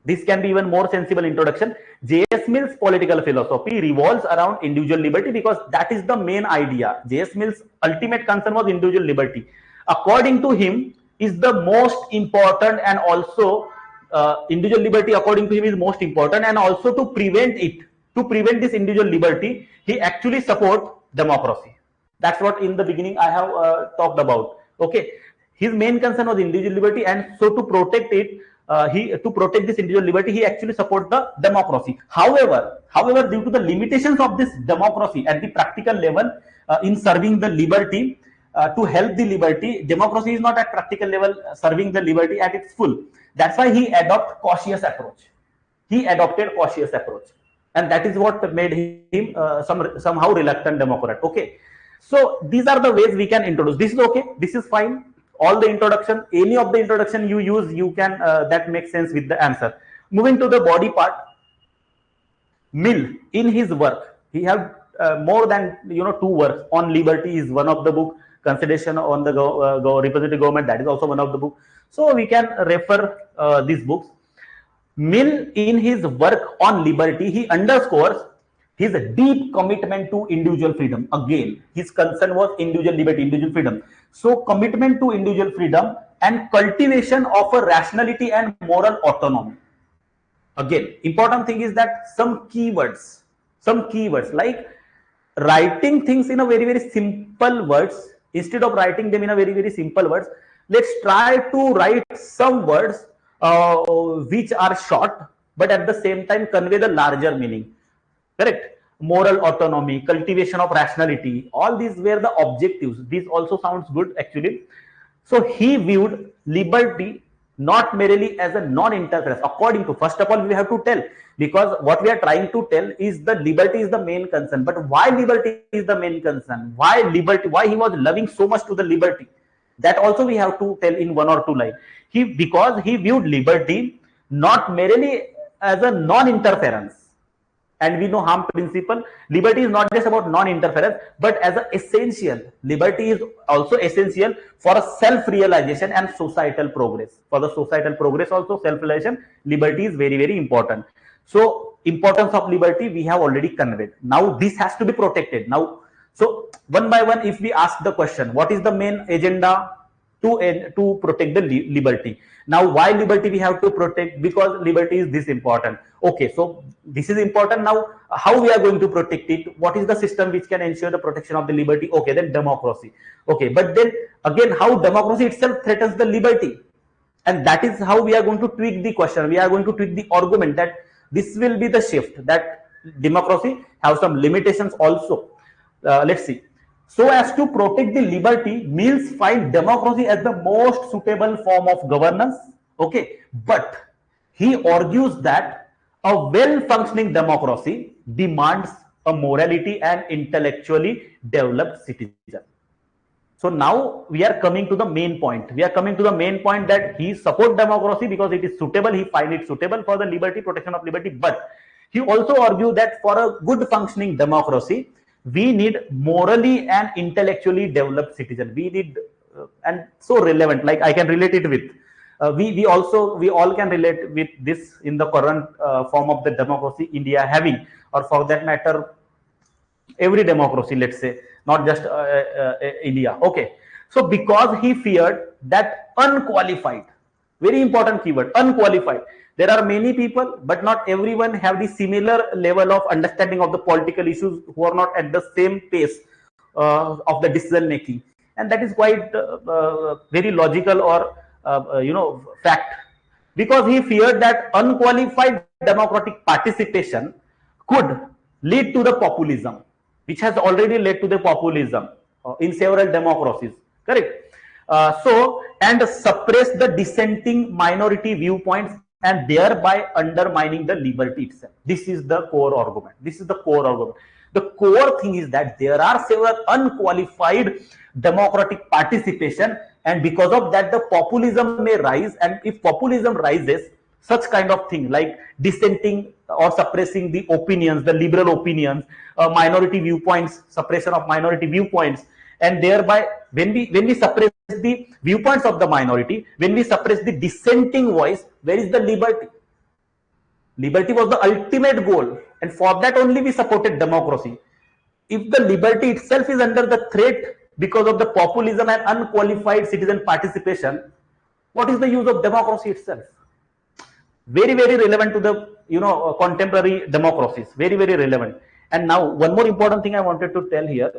This can be even more sensible introduction. J.S. Mill's political philosophy revolves around individual liberty because that is the main idea. J.S. Mill's ultimate concern was individual liberty. According to him, is the most important, and also individual liberty according to him is most important, and also to prevent this individual liberty, he actually support democracy. That's what in the beginning I have talked about. Okay, his main concern was individual liberty, and so to protect it, to protect this individual liberty, he actually support the democracy. However, due to the limitations of this democracy at the practical level in serving the liberty, to help the liberty, democracy is not at practical level serving the liberty at its full. That's why he adopted cautious approach. And that is what made him somehow reluctant Democrat. Okay, so these are the ways we can introduce. This is okay. This is fine. All the introduction, any of the introduction you use, you can that makes sense with the answer. Moving to the body part, Mill in his work, he have more than 2 works on liberty. Is one of the book. Consideration on the representative government, that is also one of the book. So we can refer these books. Mill in his work on liberty, he underscores his deep commitment to individual freedom. Again, his concern was individual liberty, individual freedom. So commitment to individual freedom and cultivation of a rationality and moral autonomy. Again, important thing is that some keywords like writing things in a very, very simple words. Instead of writing them in a very, very simple words, let's try to write some words which are short, but at the same time convey the larger meaning. Correct? Moral autonomy, cultivation of rationality, all these were the objectives. This also sounds good actually. So he viewed liberty not merely as a non-interference. According to, first of all, we have to tell, because what we are trying to tell is the liberty is the main concern. But why liberty is the main concern? Why liberty? Why he was loving so much to the liberty? That also we have to tell in 1 or 2 lines. Because he viewed liberty not merely as a non-interference. And we know harm principle. Liberty is not just about non-interference, but as an essential. Liberty is also essential for self-realization and societal progress. For the societal progress also, self-realization, liberty is very, very important. So importance of liberty we have already conveyed. Now this has to be protected. Now, so one by one, if we ask the question, what is the main agenda to protect the liberty? Now, why liberty we have to protect? Because liberty is this important. Okay, so this is important. Now, how we are going to protect it? What is the system which can ensure the protection of the liberty? Okay, then democracy. Okay, but then again, how democracy itself threatens the liberty? And that is how we are going to tweak the question. We are going to tweak the argument that this will be the shift, that democracy have some limitations also. Let's see. So as to protect the liberty, Mills find democracy as the most suitable form of governance. Okay, but he argues that a well-functioning democracy demands a morality and intellectually developed citizen. So now we are coming to the main point. We are coming to the main point that he supports democracy because it is suitable. He finds it suitable for the liberty, protection of liberty. But he also argues that for a good functioning democracy, we need morally and intellectually developed citizen. We need and so relevant. Like I can relate it with. We all can relate with this in the current form of the democracy India having, or for that matter, every democracy. Let's say not just India. Okay. So because he feared that unqualified, very important keyword, unqualified. There are many people, but not everyone have the similar level of understanding of the political issues, who are not at the same pace of the decision making, and that is quite very logical or fact. Because he feared that unqualified democratic participation could lead to the populism, which has already led to the populism in several democracies. Correct. And suppress the dissenting minority viewpoints and thereby undermining the liberty itself. This is the core argument. The core thing is that there are several unqualified democratic participation, and because of that, the populism may rise. And if populism rises, such kind of thing like dissenting or suppressing the opinions, the liberal opinions, minority viewpoints, suppression of minority viewpoints, and thereby when we suppress the viewpoints of the minority, when we suppress the dissenting voice, where is the liberty? Liberty was the ultimate goal, and for that only we supported democracy. If the liberty itself is under the threat because of the populism and unqualified citizen participation, what is the use of democracy itself? Very, very relevant to the contemporary democracies. Very, very relevant. And now one more important thing I wanted to tell here.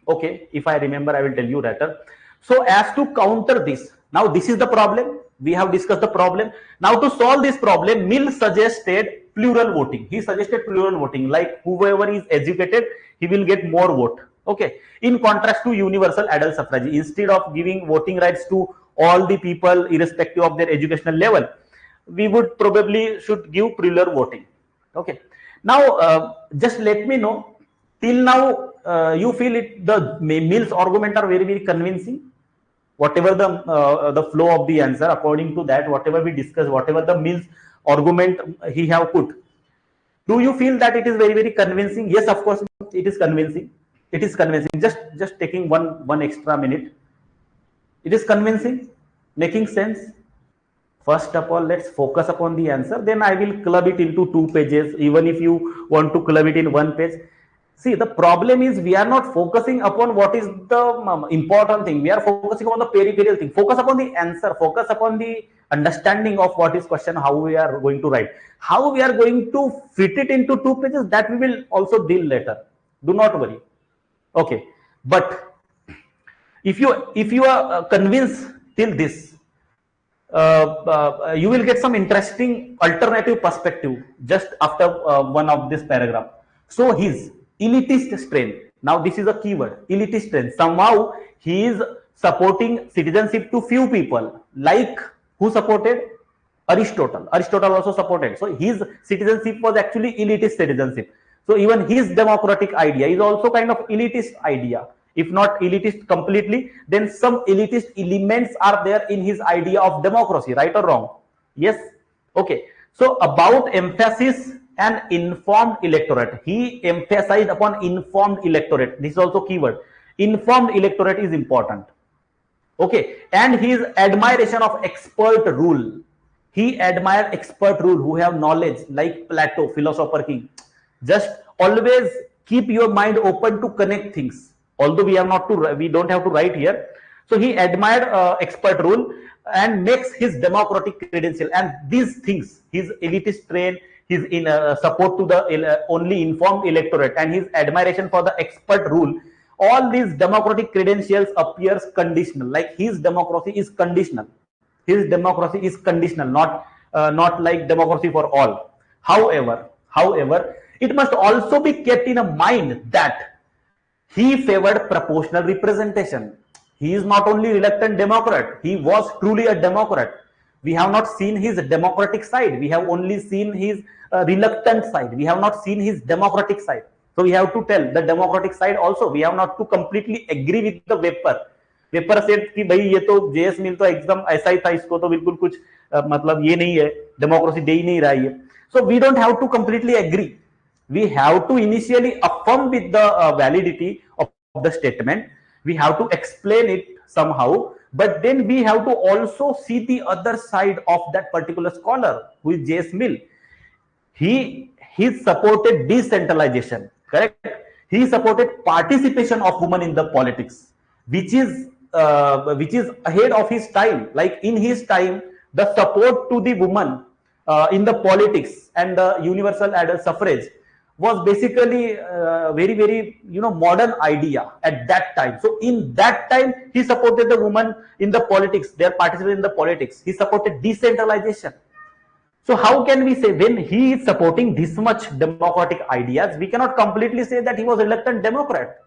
Okay, if I remember, I will tell you later. So as to counter this, now this is the problem. We have discussed the problem. Now to solve this problem, Mill suggested plural voting. He suggested plural voting, like whoever is educated, he will get more vote. Okay. In contrast to universal adult suffrage, instead of giving voting rights to all the people irrespective of their educational level, we would probably should give plural voting. Okay. Now, just let me know, till now, you feel the Mill's argument are very, very convincing. Whatever the flow of the answer, according to that, whatever we discuss, whatever the Mill's argument he have put, do you feel that it is very, very convincing? Yes, of course, it is convincing. It is convincing. Just taking one extra minute. It is convincing, making sense. First of all, let's focus upon the answer. Then I will club it into 2 pages. Even if you want to club it in 1 page. See, the problem is we are not focusing upon what is the important thing. We are focusing on the peripheral thing. Focus upon the answer. Focus upon the understanding of what is question, how we are going to write. How we are going to fit it into 2 pages, that we will also deal later. Do not worry. Okay. But if you are convinced till this, you will get some interesting alternative perspective just after one of this paragraph. So his elitist strain. Now this is a keyword, elitist strain. Somehow he is supporting citizenship to few people, like who supported Aristotle. Aristotle also supported. So his citizenship was actually elitist citizenship. So even his democratic idea is also kind of elitist idea. If not elitist completely, then some elitist elements are there in his idea of democracy, right or wrong? Yes. Okay. So about emphasis and informed electorate, he emphasized upon informed electorate. This is also keyword. Informed electorate is important. Okay. And his admiration of expert rule. He admired expert rule who have knowledge, like Plato, philosopher king. Just always keep your mind open to connect things. Although we don't have to write here. So he admired expert rule and makes his democratic credential, and these things, his elitist train, his support to the only informed electorate, and his admiration for the expert rule, all these democratic credentials appears conditional. Like his democracy is conditional. His democracy is conditional, not like democracy for all. However, it must also be kept in a mind that he favored proportional representation. He is not only reluctant Democrat, he was truly a Democrat. We have not seen his democratic side. We have only seen his reluctant side. We have not seen his democratic side. So we have to tell the democratic side also. We have not to completely agree with the Weber. Weber said कि भाई ये तो JS Mill तो एकदम ऐसा ही था, इसको तो बिल्कुल कुछ मतलब ये नहीं है, democracy दे ही नहीं रहा है. So we don't have to completely agree. We have to initially affirm with the validity of the statement. We have to explain it somehow, but then we have to also see the other side of that particular scholar, who is J.S. Mill. He supported decentralization, correct? He supported participation of women in the politics, which is ahead of his time. Like in his time, the support to the woman in the politics and the universal adult suffrage was basically very, very modern idea at that time. So in that time, he supported the women in the politics, their participation in the politics. He supported decentralization. So how can we say, when he is supporting this much democratic ideas, we cannot completely say that he was a reluctant Democrat.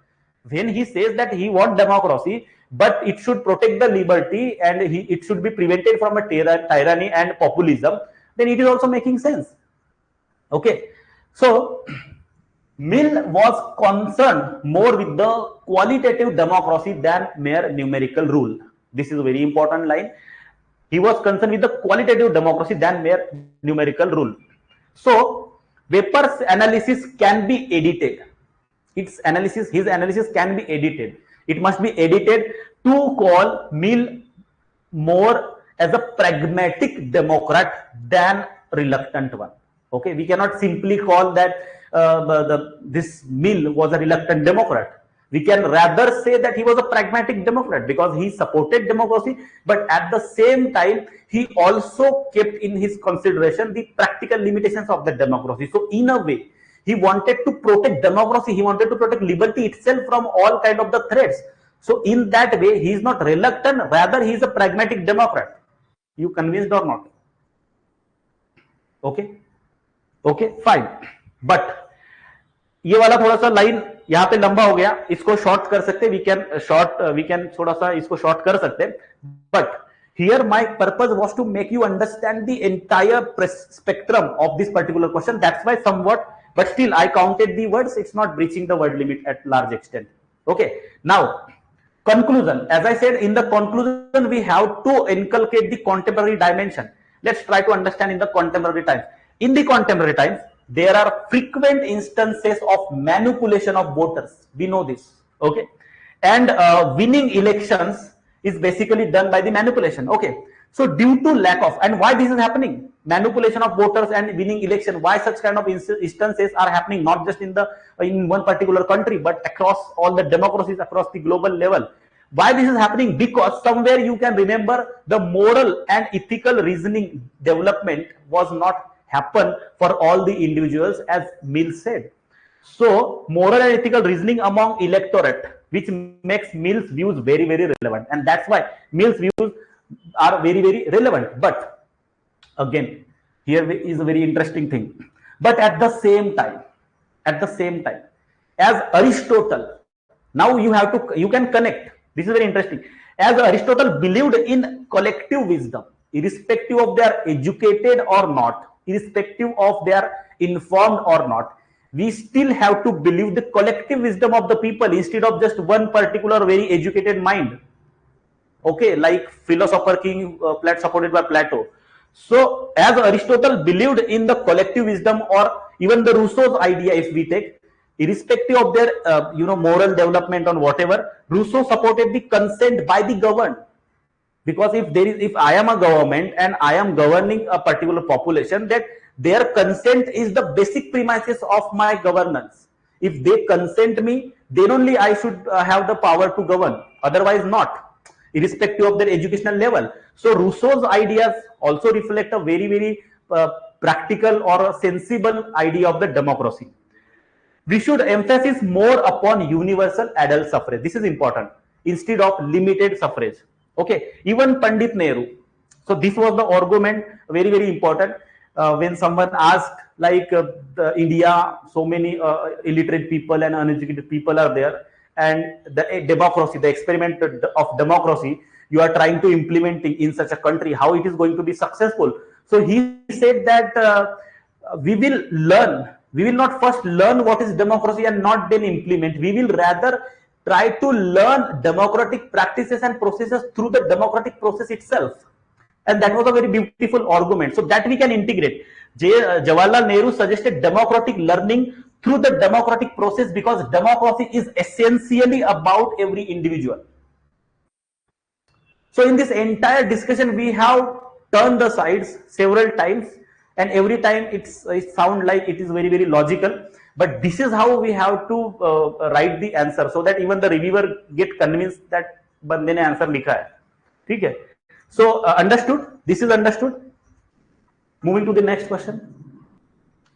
When he says that he wants democracy, but it should protect the liberty and it should be prevented from a tyranny and populism, then it is also making sense. Okay. So Mill was concerned more with the qualitative democracy than mere numerical rule. This is a very important line. He was concerned with the qualitative democracy than mere numerical rule. So Weber's analysis can be edited. His analysis can be edited. It must be edited to call Mill more as a pragmatic democrat than reluctant one. Okay, we cannot simply call that this Mill was a reluctant democrat. We can rather say that he was a pragmatic democrat because he supported democracy, but at the same time he also kept in his consideration the practical limitations of the democracy. So in a way, he wanted to protect democracy, he wanted to protect liberty itself from all kind of the threats. So in that way, he is not reluctant, rather he is a pragmatic democrat. You convinced or not? Okay, okay, fine. But ये वाला थोड़ा सा line यहाँ पे लंबा हो गया, इसको शॉर्ट कर सकते, वी कैन थोड़ा सा इसको शॉर्ट कर सकते, but here my purpose was to make you understand the entire spectrum of this particular question. That's why somewhat, but still I counted the words, it's not breaching the word limit at large extent. Okay, now conclusion. As I said, in the conclusion we have to inculcate the contemporary dimension. Let's try to understand in the contemporary times. In the contemporary times, there are frequent instances of manipulation of voters. We know this. Okay, and winning elections is basically done by the manipulation. Okay, so due to lack of, and why this is happening, manipulation of voters and winning election, why such kind of instances are happening, not just in one particular country but across all the democracies across the global level. Why this is happening? Because somewhere you can remember the moral and ethical reasoning development was not happen for all the individuals, as Mill said. So moral and ethical reasoning among electorate, which makes Mill's views very, very relevant, and that's why Mill's views are very, very relevant. But again, here is a very interesting thing. But at the same time, as Aristotle, now you can connect. This is very interesting. As Aristotle believed in collective wisdom, irrespective of they are educated or not, irrespective of they are informed or not, we still have to believe the collective wisdom of the people instead of just one particular very educated mind. Okay, like philosopher King supported by Plato. So as Aristotle believed in the collective wisdom, or even the Rousseau's idea, if we take, irrespective of their moral development or whatever, Rousseau supported the consent by the governed. Because if I am a government and I am governing a particular population, that their consent is the basic premises of my governance. If they consent me, then only I should have the power to govern, otherwise not, irrespective of their educational level. So Rousseau's ideas also reflect a very, very practical or a sensible idea of the democracy. We should emphasize more upon universal adult suffrage. This is important, instead of limited suffrage. Okay, even Pandit Nehru. So this was the argument, very, very important. When someone asked, like India, so many illiterate people and uneducated people are there, and the democracy, the experiment of democracy, you are trying to implement in such a country, how it is going to be successful. So he said that we will not first learn what is democracy and not then implement. We will rather try to learn democratic practices and processes through the democratic process itself. And that was a very beautiful argument. So that we can integrate. Jawaharlal Nehru suggested democratic learning through the democratic process, because democracy is essentially about every individual. So in this entire discussion, we have turned the sides several times, and every time it sounds like it is very, very logical. But this is how we have to write the answer, so that even the reviewer get convinced that bande ne answer likha hai. ठीक है? So understood? This is understood. Moving to the next question.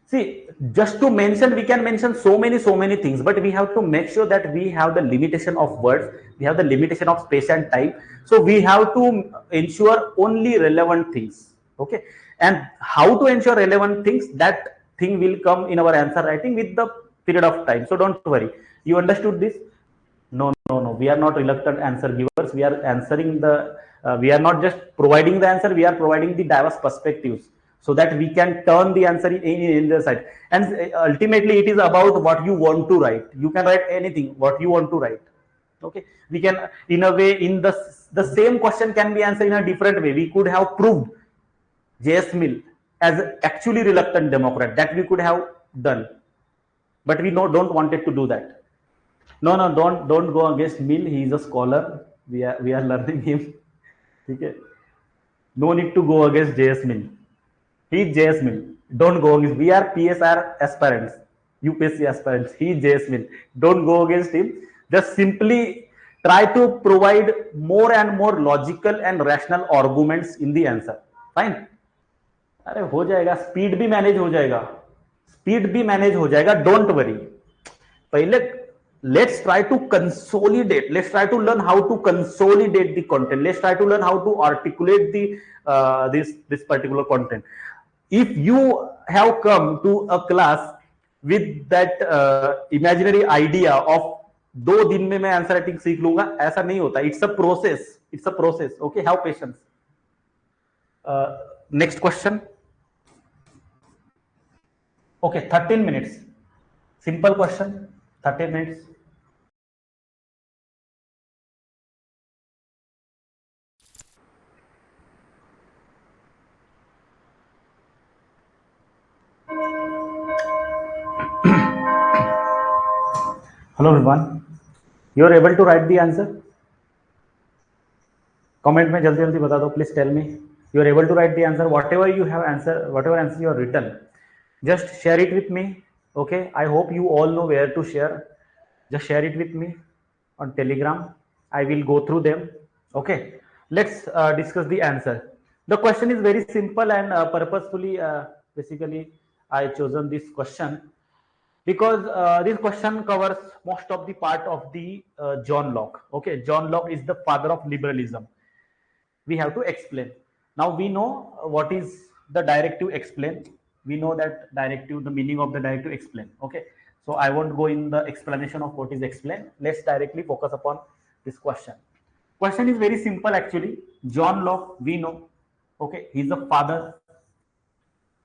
See, just to mention, we can mention so many things, but we have to make sure that we have the limitation of words, we have the limitation of space and time. So we have to ensure only relevant things. Okay, and how to ensure relevant things, that thing will come in our answer writing with the period of time. So don't worry. You understood this? No. We are not reluctant answer givers. We are answering the. We are not just providing the answer. We are providing the diverse perspectives, so that we can turn the answer in the side. And ultimately, it is about what you want to write. You can write anything, what you want to write. Okay, we can, in a way, in the same question can be answered in a different way. We could have proved J.S. Mill as actually reluctant Democrat. That we could have done, but we don't wanted to do that. No, don't go against Mill. He is a scholar. We are learning him. Okay, no need to go against J.S. Mill. He is J.S. Mill. Don't go against. We are PSIR aspirants, UPSC aspirants. He is J.S. Mill. Don't go against him. Just simply try to provide more and more logical and rational arguments in the answer. Fine. अरे हो जाएगा, speed भी manage हो जाएगा, speed भी manage हो जाएगा, don't worry. पहले let's try to consolidate, let's try to learn how to consolidate the content, let's try to learn how to articulate the this particular content. If you have come to a class with that imaginary idea of 2 दिन में मैं answer writing सीख लूंगा, ऐसा नहीं होता. It's a process. Okay, have patience. Next question. Okay, 13 minutes. Simple question, 13 minutes. Hello everyone. You are able to write the answer? Comment में जल्दी जल्दी बता दो. Please tell me. You are able to write the answer. Whatever you have answer, whatever answer you have written, just share it with me. Okay, I hope you all know where to share. Just share it with me on Telegram. I will go through them. Okay, let's discuss the answer. The question is very simple, and purposefully, basically, I chosen this question because this question covers most of the part of the John Locke. Okay, John Locke is the father of liberalism. We have to explain. Now we know what is the directive explain. We know that directive, the meaning of the directive explain. Okay, so I won't go in the explanation of what is explain. Let's directly focus upon this question. Question is very simple actually. John Locke, we know, okay, he's the father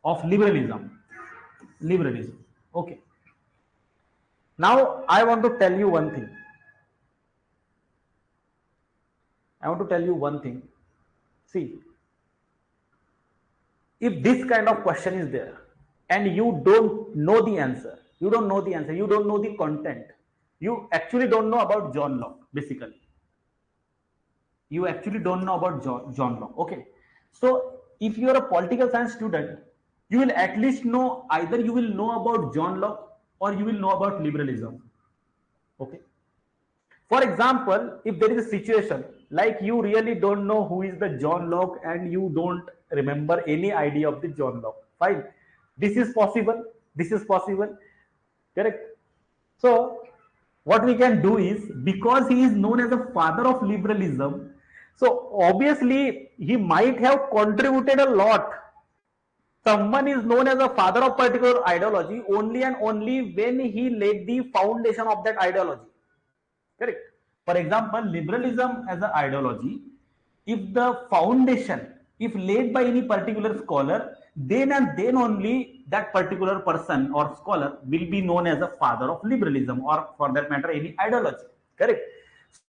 of liberalism. Okay. Now I want to tell you one thing. See, if this kind of question is there and you don't know the answer, you don't know the content, you actually don't know about John Locke, basically. You actually don't know about John Locke. Okay. So if you are a political science student, you will at least know, either you will know about John Locke or you will know about liberalism. Okay. For example, if there is a situation like you really don't know who is the John Locke and you don't remember any idea of the John Locke, fine. This is possible. Correct. So what we can do is, because he is known as a father of liberalism, so obviously he might have contributed a lot. Someone is known as a father of particular ideology only and only when he laid the foundation of that ideology. Correct. For example, liberalism as an ideology, if the foundation, if laid by any particular scholar, then and then only that particular person or scholar will be known as a father of liberalism, or for that matter any ideology. Correct.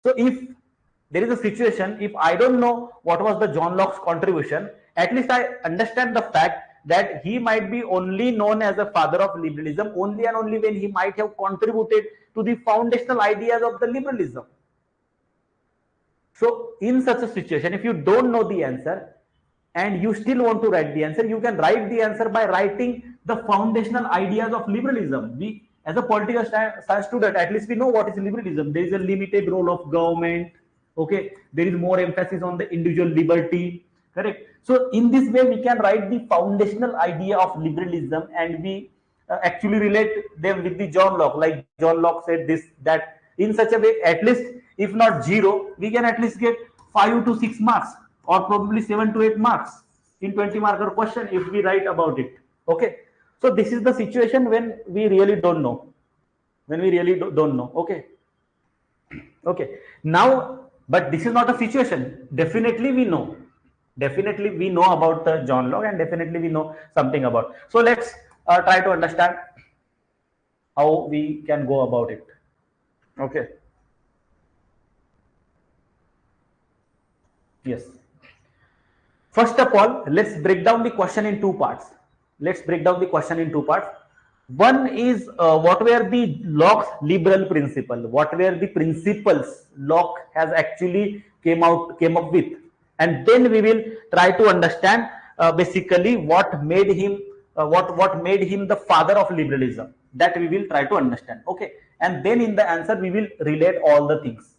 So if there is a situation, if I don't know what was the John Locke's contribution, at least I understand the fact that he might be only known as a father of liberalism only and only when he might have contributed to the foundational ideas of the liberalism. So in such a situation, if you don't know the answer and you still want to write the answer, you can write the answer by writing the foundational ideas of liberalism. We, as a political science student, at least we know what is liberalism. There is a limited role of government. Okay, there is more emphasis on the individual liberty. Correct. So in this way, we can write the foundational idea of liberalism, and we actually relate them with the John Locke. Like John Locke said this, that in such a way, at least if not 0, we can at least get 5 to 6 marks, or probably 7 to 8 marks in 20 marker question if we write about it. Okay. So this is the situation when we really don't know. Don't know. Okay. Okay. Now, but this is not a situation. Definitely we know about the John Locke, and definitely we know something about. So let's try to understand how we can go about it. Okay. Yes. First of all, let's break down the question in two parts. Let's break down the question in two parts. One is what were the Locke's liberal principle? What were the principles Locke has actually came up with? And then we will try to understand basically what made him what made him the father of liberalism. That we will try to understand. Okay, and then in the answer we will relate all the things.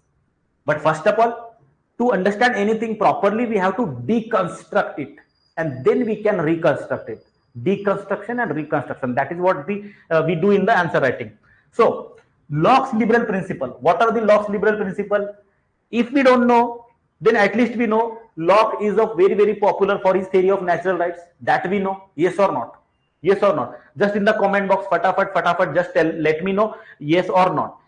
But first of all, to understand anything properly, we have to deconstruct it, and then we can reconstruct it. Deconstruction and reconstruction. That is what we do in the answer writing. So, Locke's liberal principle. What are the Locke's liberal principle? If we don't know, then at least we know Locke is very popular for his theory of natural rights. That we know. Yes or not? Yes or not? Just in the comment box, fatafat, just let me know yes or not.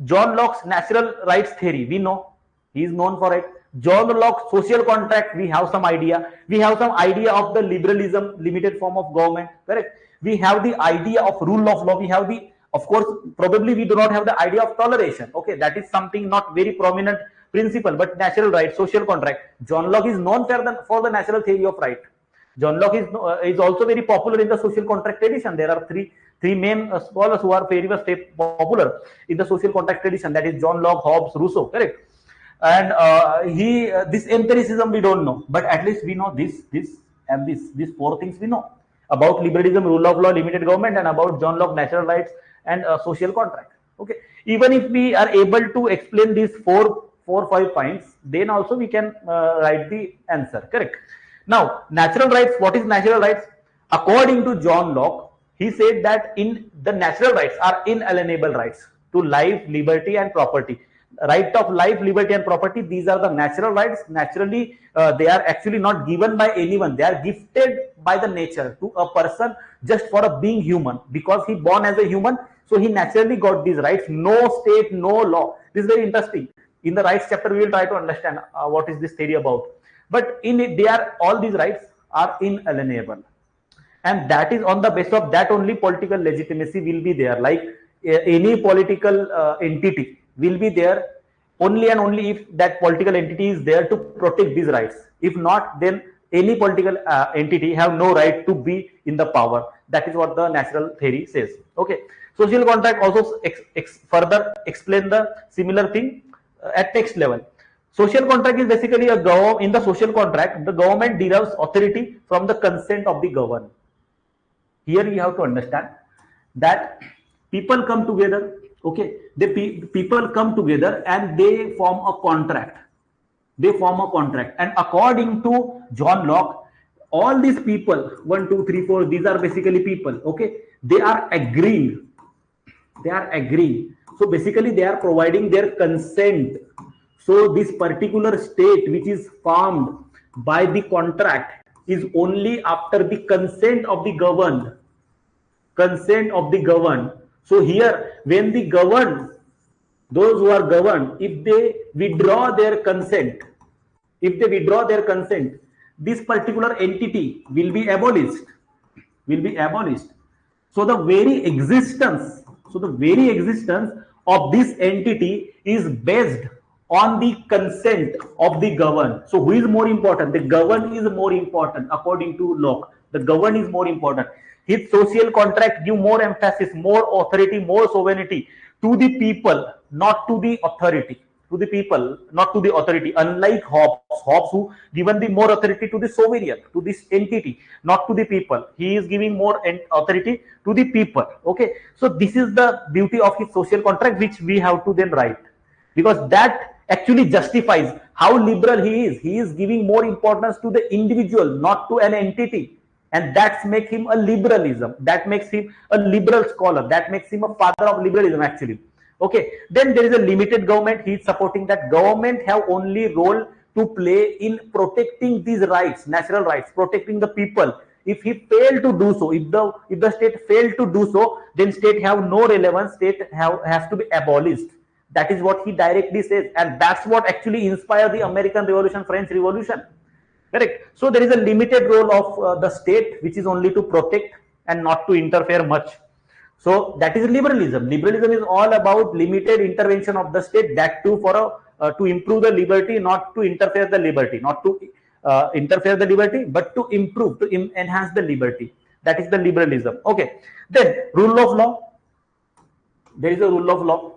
John Locke's natural rights theory, we know. He is known for it. John Locke's social contract, we have some idea. We have some idea of the liberalism, limited form of government, correct? We have the idea of rule of law. We have the, of course, probably we do not have the idea of toleration. Okay, that is something not very prominent principle, but natural rights, social contract. John Locke is known for the natural theory of right. John Locke is also very popular in the social contract tradition. There are three main scholars who are very much popular in the social contract tradition. That is John Locke, Hobbes, Rousseau, correct? And this empiricism we don't know, but at least we know this, and these four things we know about liberalism, rule of law, limited government, and about John Locke, natural rights, and social contract. Okay, even if we are able to explain these four or five points, then also we can write the answer, correct? Now, natural rights. What is natural rights? According to John Locke, he said that in the natural rights are inalienable rights to life, liberty, and property. Right of life, liberty, and property. These are the natural rights. Naturally, they are actually not given by anyone. They are gifted by the nature to a person just for a being human, because he born as a human. So he naturally got these rights. No state, no law. This is very interesting. In the rights chapter, we will try to understand what is this theory about. But in it, they are all these rights are inalienable, and that is on the basis of that only political legitimacy will be there. Like any political entity will be there only and only if that political entity is there to protect these rights. If not, then any political entity have no right to be in the power. That is what the natural theory says. Okay, social contract also further explain the similar thing at text level. Social contract is basically in the social contract, the government derives authority from the consent of the governed. Here you have to understand that people come together. Okay, people come together and they form a contract. And according to John Locke, all these people, 1, 2, 3, 4, these are basically people. Okay, they are agreeing. So basically, they are providing their consent. So this particular state which is formed by the contract is only after the consent of the governed. So here, when the governed, those who are governed, if they withdraw their consent, this particular entity will be abolished. So the very existence of this entity is based on the consent of the governed. So who is more important? The governed is more important according to Locke. The governed is more important. His social contract give more emphasis, more authority, more sovereignty to the people, not to the authority. To the people, not to the authority. Unlike Hobbes who given the more authority to the sovereign, to this entity, not to the people. He is giving more authority to the people. Okay, so this is the beauty of his social contract, which we have to then write, because that actually justifies how liberal he is. He is giving more importance to the individual, not to an entity. And that makes him a liberalism. That makes him a liberal scholar. That makes him a father of liberalism, actually. Okay. Then there is a limited government. He is supporting that government have only role to play in protecting these rights, natural rights, protecting the people. If he failed to do so, if the state failed to do so, then state have no relevance. State has to be abolished. That is what he directly says, and that's what actually inspired the American Revolution, French Revolution. Correct. So there is a limited role of the state, which is only to protect and not to interfere much. So that is liberalism. Liberalism is all about limited intervention of the state, that too for to improve the liberty, not to interfere the liberty, not to interfere the liberty, but to improve, to enhance the liberty. That is the liberalism. Okay. Then rule of law. There is a rule of law.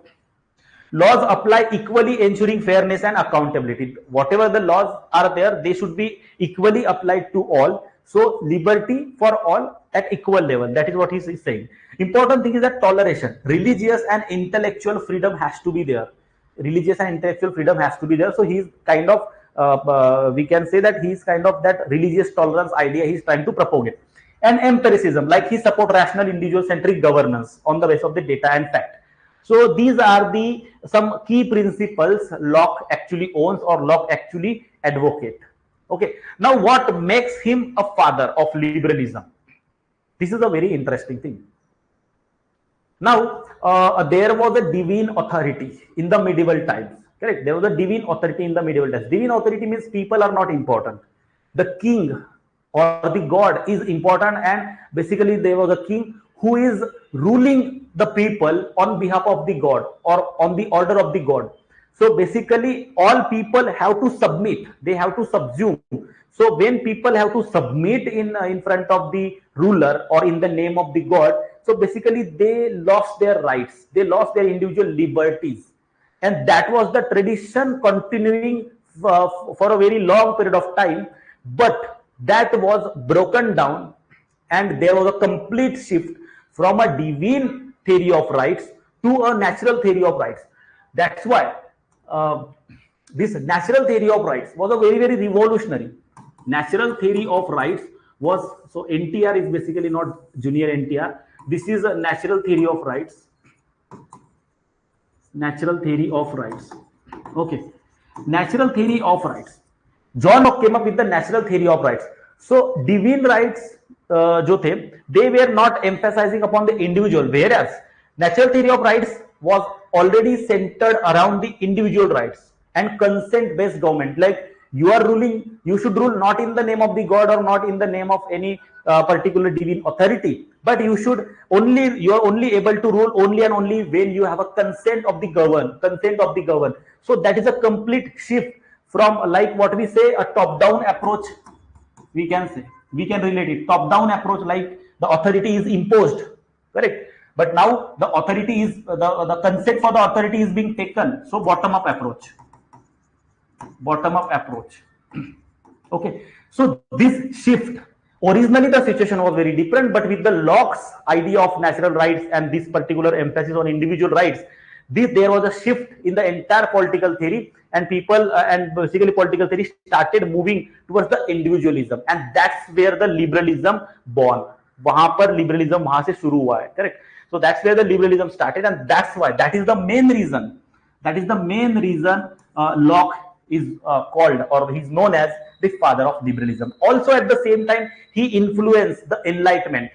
Laws apply equally, ensuring fairness and accountability. Whatever the laws are there, they should be equally applied to all. So liberty for all at equal level. That is what he is saying. Important thing is that toleration, religious and intellectual freedom has to be there. Religious and intellectual freedom has to be there. So he is kind of, we can say that he is kind of that religious tolerance idea he is trying to propagate. And empiricism, like he support rational individual-centric governance on the basis of the data and fact. So these are the some key principles Locke actually owns or Locke actually advocate. Okay. Now what makes him a father of liberalism? This is a very interesting thing. Now there was a divine authority in the medieval times. Correct. There was a divine authority in the medieval times. Divine authority means people are not important. The king or the god is important, and basically there was a king who is ruling the people on behalf of the god or on the order of the god. So basically all people have to submit, they have to subsume. So when people have to submit in front of the ruler or in the name of the god, so basically they lost their rights, they lost their individual liberties, and that was the tradition continuing for a very long period of time. But that was broken down, and there was a complete shift from a divine theory of rights to a natural theory of rights. That's why this natural theory of rights was a very, very revolutionary. Natural theory of rights was, so NTR is basically not junior NTR. This is a natural theory of rights. Natural theory of rights. Okay. Natural theory of rights. John Locke came up with the natural theory of rights. So divine rights जो थे, they were not emphasizing upon the individual, whereas natural theory of rights was already centered around the individual rights and consent based government. Like you are ruling, you should rule not in the name of the god or not in the name of any particular divine authority, but you should only, you are only able to rule only and only when you have a consent of the governed, So that is a complete shift from, like what we say, a top down approach. We can say, we can relate it, top down approach, like the authority is imposed, correct, but now the authority is the consent for the authority is being taken. So bottom up approach. Okay, so this shift, originally the situation was very different, but with the Locke's idea of natural rights and this particular emphasis on individual rights, there was a shift in the entire political theory, and people and basically political theory started moving towards the individualism, and that's where the liberalism born. वहां पर liberalism वहां से शुरू हुआ है, correct? So that's where the liberalism started, and that's why, that is the main reason. Locke is called, or he's known as the father of liberalism. Also at the same time, he influenced the Enlightenment.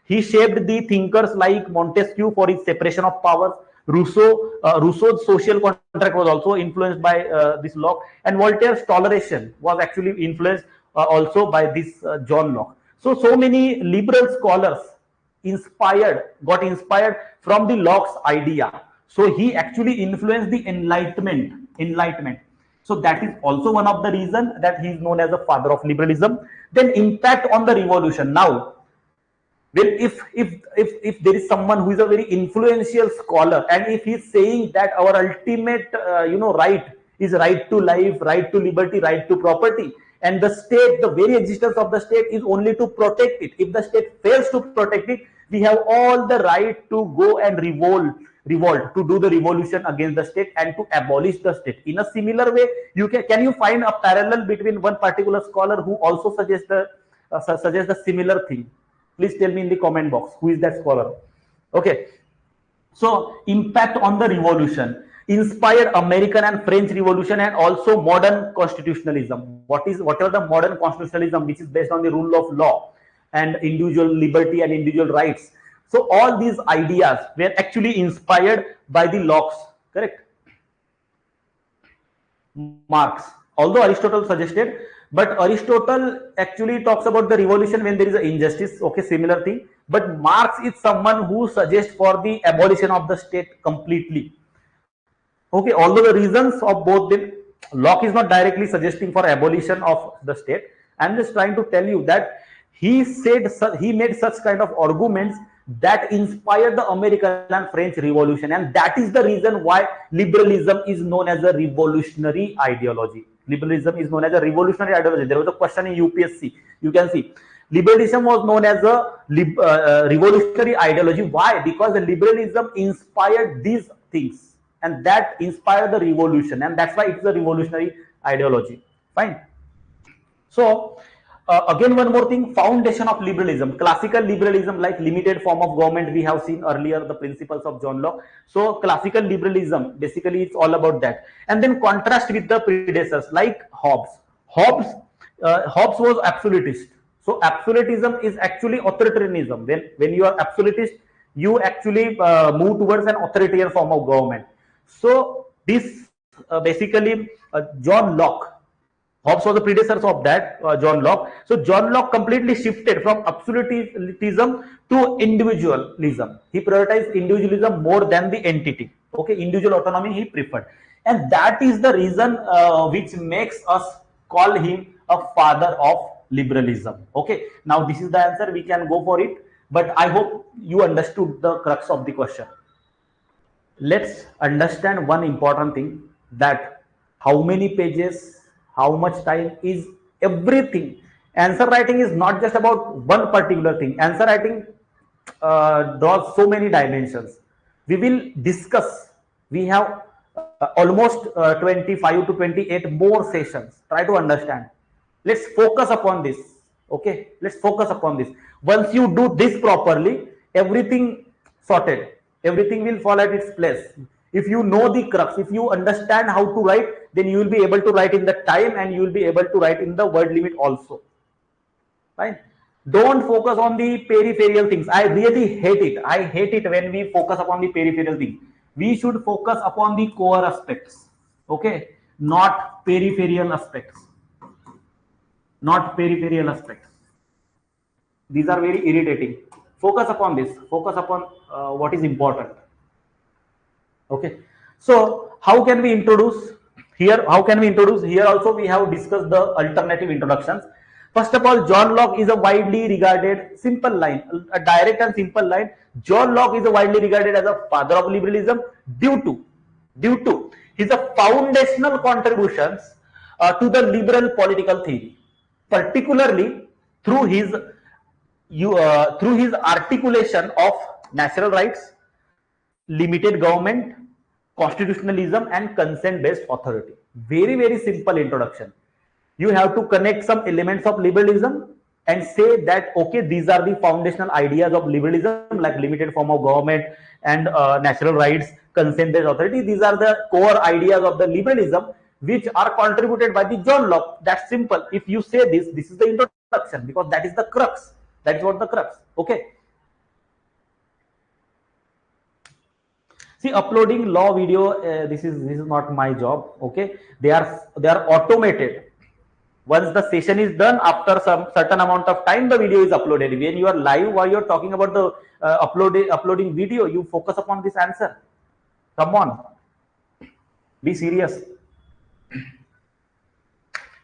He shaped the thinkers like Montesquieu for his separation of powers. Rousseau's social contract was also influenced by this Locke, and Voltaire's toleration was actually influenced also by this John Locke. So many liberal scholars got inspired from the Locke's idea. So he actually influenced the Enlightenment. So that is also one of the reasons that he is known as the father of liberalism. Then impact on the revolution. Now, well, if there is someone who is a very influential scholar, and if he is saying that our ultimate right is right to life, right to liberty, right to property, and the state, the very existence of the state is only to protect it. If the state fails to protect it, we have all the right to go and revolt, to do the revolution against the state and to abolish the state. In a similar way, can you find a parallel between one particular scholar who also suggests the similar thing? Please tell me in the comment box who is that scholar. Okay, so impact on the revolution, inspired American and French Revolution, and also modern constitutionalism. Whatever the modern constitutionalism, which is based on the rule of law and individual liberty and individual rights. So all these ideas were actually inspired by the Locke's, correct? Marx, although Aristotle suggested, but Aristotle actually talks about the revolution when there is an injustice. Okay, similar thing. But Marx is someone who suggests for the abolition of the state completely. Okay, although the reasons of both them, Locke is not directly suggesting for abolition of the state. I'm just trying to tell you that he made such kind of arguments that inspired the American and French Revolution, and that is the reason why liberalism is known as a revolutionary ideology. Liberalism is known as a revolutionary ideology. There was a question in UPSC. You can see liberalism was known as a revolutionary ideology. Why? Because the liberalism inspired these things, and that inspired the revolution, and that's why it's a revolutionary ideology. Fine. So again, one more thing, foundation of liberalism, classical liberalism, like limited form of government. We have seen earlier the principles of John Locke. So classical liberalism, basically it's all about that. And then contrast with the predecessors like Hobbes. Hobbes was absolutist. So absolutism is actually authoritarianism. When you are absolutist, you actually move towards an authoritarian form of government. So this basically John Locke, Hobbes was the predecessor of that, John Locke. So John Locke completely shifted from absolutism to individualism. He prioritized individualism more than the entity. Okay, individual autonomy he preferred, and that is the reason which makes us call him a father of liberalism. Okay, now this is the answer. We can go for it, but I hope you understood the crux of the question. Let's understand one important thing, that how many pages, how much time is everything. Answer writing is not just about one particular thing. Answer writing draws so many dimensions. We will discuss. We have almost 25 to 28 more sessions. Try to understand. Let's focus upon this. Okay, let's focus upon this. Once you do this properly, everything sorted, everything will fall at its place. If you know the crux, if you understand how to write, then you will be able to write in the time, and you will be able to write in the word limit also. Right? Don't focus on the peripheral things. I really hate it. I hate it when we focus upon the peripheral things. We should focus upon the core aspects. Okay, not peripheral aspects. Not peripheral aspects. These are very irritating. Focus upon this. Focus upon what is important. Okay. So how can we introduce here? How can we introduce here? Also, we have discussed the alternative introductions. First of all, John Locke is a widely regarded, simple line, a direct and simple line. John Locke is widely regarded as a father of liberalism due to his foundational contributions to the liberal political theory, particularly through his articulation of natural rights, limited government, constitutionalism, and consent-based authority. Very, very simple introduction. You have to connect some elements of liberalism and say that, okay, these are the foundational ideas of liberalism, like limited form of government and natural rights, consent-based authority. These are the core ideas of the liberalism which are contributed by the John Locke. That's simple. If you say this is the introduction, because that is the crux. That is what the crux. Okay. See, uploading law video, this is not my job. Okay, they are automated. Once the session is done, after some certain amount of time, the video is uploaded. When you are live, while you are talking about the uploading video, you focus upon this answer. Come on, be serious.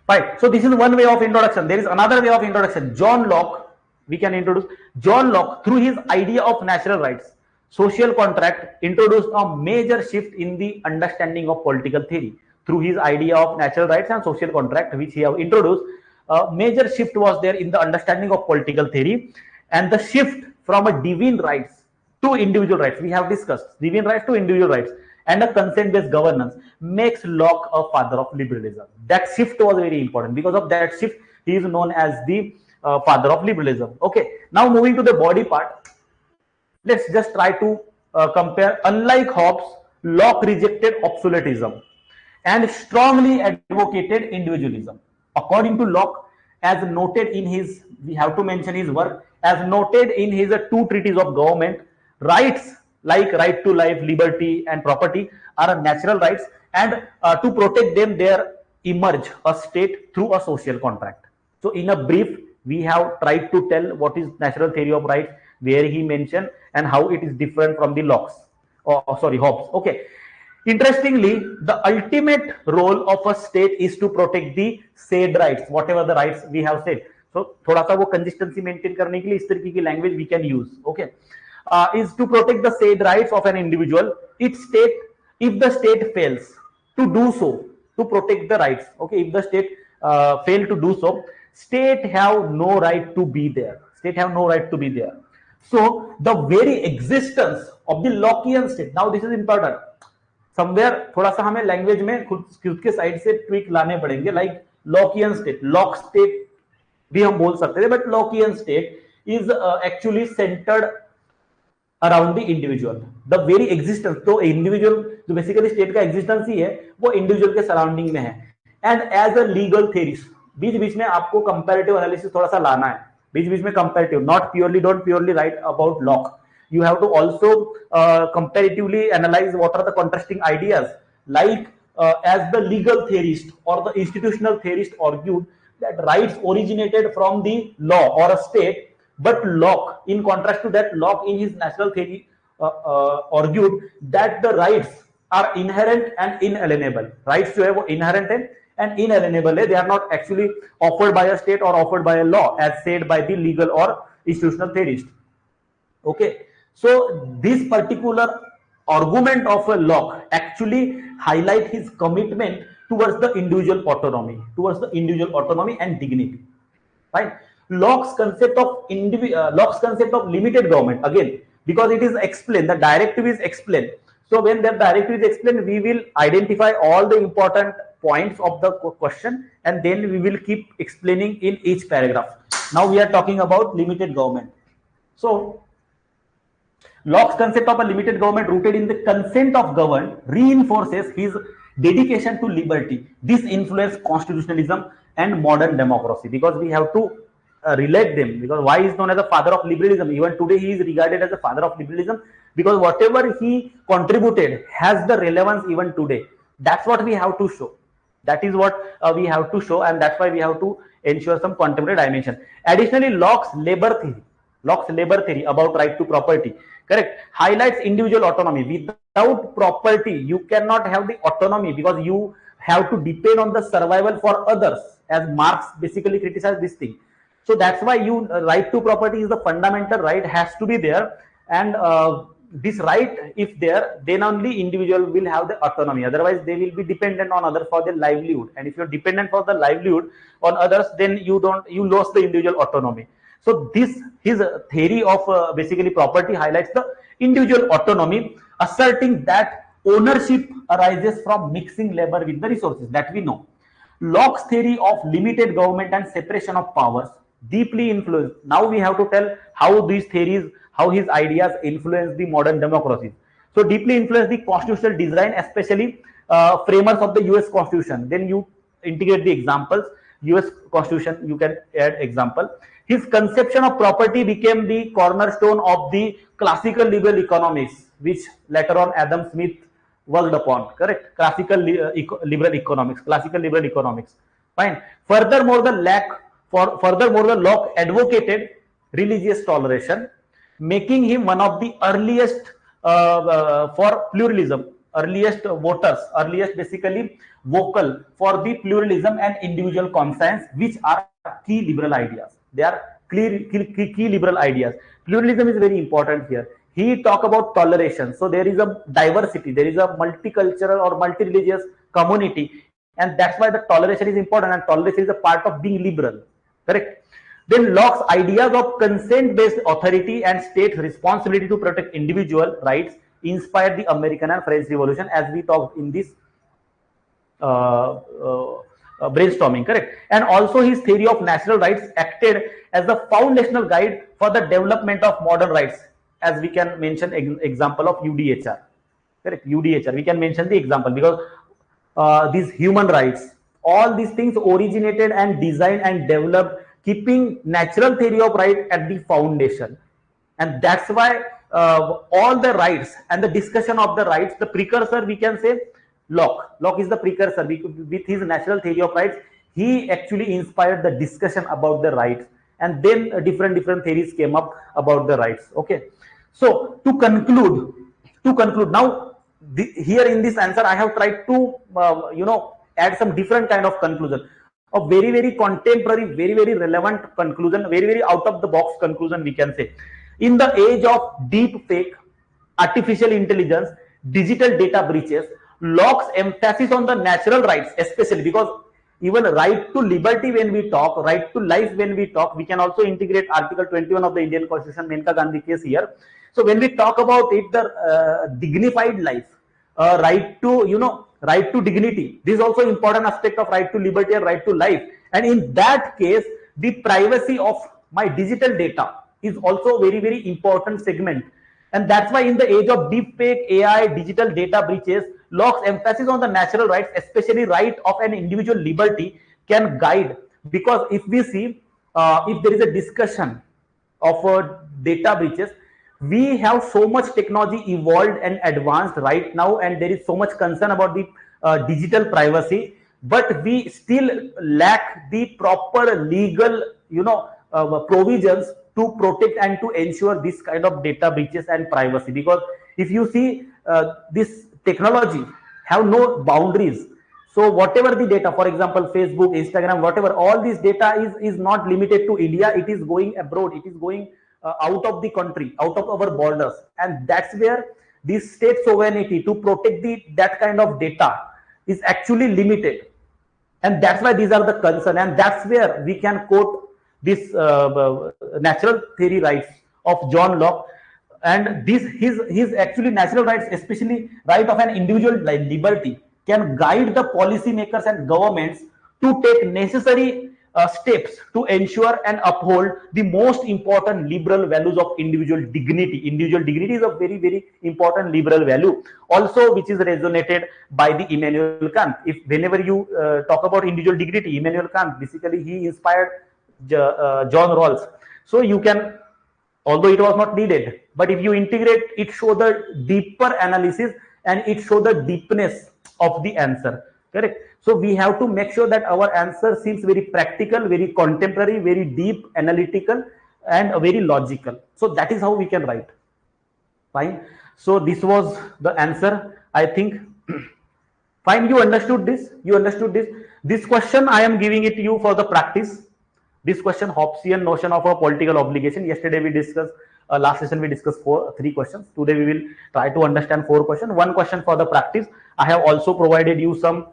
Right. So this is one way of introduction. There is another way of introduction. John Locke, we can introduce John Locke through his idea of natural rights, social contract, introduced a major shift in the understanding of political theory. Through his idea of natural rights and social contract, which he have introduced, a major shift was there in the understanding of political theory, and the shift from a divine rights to individual rights, we have discussed divine rights to individual rights, and a consent-based governance makes Locke a father of liberalism. That shift was very important. Because of that shift, he is known as the father of liberalism. Okay, now moving to the body part, let's just try to compare. Unlike Hobbes, Locke rejected absolutism and strongly advocated individualism. According to Locke, as noted in his, we have to mention his work, as noted in his two treatises of government, rights like right to life, liberty, and property are natural rights, and to protect them, there emerge a state through a social contract. So in a brief, we have tried to tell what is natural theory of rights, where he mentioned, and how it is different from the Locke's, Hobbes. Okay. Interestingly, the ultimate role of a state is to protect the said rights, whatever the rights we have said. So थोड़ा सा वो consistency maintain करने के लिए इस तरीके की language we can use. Okay, is to protect the said rights of an individual. Its state, if the state fails to do so, to protect the rights. Okay, if the state fail to do so, state have no right to be there. State have no right to be there. So the very existence of the Lockean state. Now this is important. Somewhere थोड़ा सा हमें language में खुद के side से tweak लाने पड़ेंगे, like Lockean state, Locke state भी हम बोल सकते थे, but Lockean state is actually centred around the individual, the very existence. तो इंडिविजुअल जो बेसिकली स्टेट का एग्जिस्टेंस ही है वो इंडिविजुअल के सराउंडिंग में है. And as a legal theorist, बीच बीच में आपको कंपैरेटिव एनालिसिस थोड़ा सा लाना है, बीच बीच में comparative, not purely, don't purely right about lock. You have to also comparatively analyze what are the contrasting ideas, like as the legal theorist or the institutional theorist argued that rights originated from the law or a state, but Locke, in contrast to that, Locke in his natural theory argued that the rights are inherent and inalienable. Rights जो है वो inherent है and inalienable है, they are not actually offered by a state or offered by a law as said by the legal or institutional theorist. Okay, so this particular argument of a Locke actually highlight his commitment towards the individual autonomy, and dignity. Right? Locke's concept of limited government, again, because it is explained, the directive is explained. So when that directive is explained, we will identify all the important points of the question, and then we will keep explaining in each paragraph. Now we are talking about limited government. So Locke's concept of a limited government rooted in the consent of governed reinforces his dedication to liberty. This influenced constitutionalism and modern democracy, because we have to relate them, because why he is known as the father of liberalism. Even today he is regarded as the father of liberalism, because whatever he contributed has the relevance even today. That's what we have to show. That is what we have to show, and that's why we have to ensure some contemporary dimension. Additionally, Locke's labor theory about right to property, correct, highlights individual autonomy. Without property, you cannot have the autonomy, because you have to depend on the survival for others, as Marx basically criticized this thing. So that's why right to property is the fundamental right, has to be there, and this right, if there, then only individual will have the autonomy. Otherwise they will be dependent on others for their livelihood, and if you're dependent for the livelihood on others, then you lost the individual autonomy. So his theory of basically property highlights the individual autonomy, asserting that ownership arises from mixing labor with the resources, that we know. Locke's theory of limited government and separation of powers deeply influenced. Now we have to tell how these theories, how his ideas influence the modern democracies. So deeply influenced the constitutional design, especially framers of the US Constitution. Then you integrate the examples. US Constitution, you can add example. His conception of property became the cornerstone of the classical liberal economics, which later on Adam Smith worked upon, correct? Classical liberal economics. Fine. Furthermore, the Locke advocated religious toleration, making him one of the earliest for pluralism, earliest basically vocal for the pluralism and individual conscience, which are key liberal ideas. They are key liberal ideas. Pluralism is very important here. He talk about toleration. So there is a diversity, there is a multicultural or multi-religious community, and that's why the toleration is important, and toleration is a part of being liberal, correct? Then Locke's ideas of consent-based authority and state responsibility to protect individual rights inspired the American and French Revolution, as we talked in this brainstorming, correct? And also his theory of natural rights acted as the foundational guide for the development of modern rights, as we can mention example of UDHR, correct? UDHR, we can mention the example, because these human rights, all these things originated and designed and developed keeping natural theory of right at the foundation. And that's why all the rights and the discussion of the rights, the precursor, we can say Locke is the precursor. With his natural theory of rights, he actually inspired the discussion about the rights, and then different theories came up about the rights. Okay, so to conclude, now here in this answer I have tried to add some different kind of conclusion, a very very contemporary, very very relevant conclusion, very very out of the box conclusion we can say. In the age of deep fake, artificial intelligence, digital data breaches, Locke's emphasis on the natural rights, especially because even right to liberty when we talk, right to life when we talk, we can also integrate Article 21 of the Indian Constitution, Menka Gandhi case here. So when we talk about it, the dignified life, right to right to dignity, this is also important aspect of right to liberty and right to life. And in that case, the privacy of my digital data is also very very important segment. And that's why in the age of deepfake, AI, digital data breaches, Locke's emphasis on the natural rights, especially right of an individual liberty, can guide. Because if we see, if there is a discussion of data breaches, we have so much technology evolved and advanced right now, and there is so much concern about the digital privacy, but we still lack the proper legal, provisions to protect and to ensure this kind of data breaches and privacy. Because if you see, this technology have no boundaries. So whatever the data, for example, Facebook, Instagram, whatever, all this data is not limited to India. It is going abroad. It is going out of the country, out of our borders, and that's where this state sovereignty to protect that kind of data is actually limited. And that's why these are the concern, and that's where we can quote this natural theory rights of John Locke. And this his actually natural rights, especially right of an individual liberty, can guide the policymakers and governments to take necessary steps to ensure and uphold the most important liberal values of individual dignity. Individual dignity is a very very important liberal value, also which is resonated by the Immanuel Kant. If whenever you talk about individual dignity, Immanuel Kant, basically he inspired John Rawls. So you can, although it was not needed, but if you integrate, it show the deeper analysis and it show the deepness of the answer. Correct. So we have to make sure that our answer seems very practical, very contemporary, very deep, analytical, and very logical. So that is how we can write. Fine. So this was the answer, I think. Fine. You understood this. You understood this. This question I am giving it to you for the practice. This question, Hobbesian notion of a political obligation. Yesterday we discussed, last session we discussed 3 questions. Today we will try to understand 4 questions. 1 question for the practice. I have also provided you some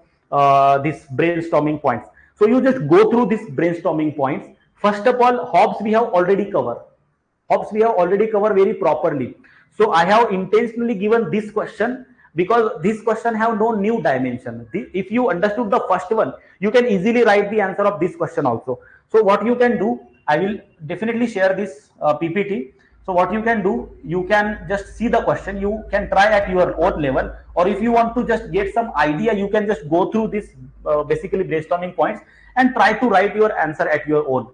this brainstorming points. So you just go through these brainstorming points. First of all, Hobbes we have already covered. Hobbes we have already covered very properly. So I have intentionally given this question because this question have no new dimension. If you understood the first one, you can easily write the answer of this question also. So what you can do, I will definitely share this PPT. So what you can do, you can just see the question, you can try at your own level, or if you want to just get some idea, you can just go through this basically brainstorming points and try to write your answer at your own.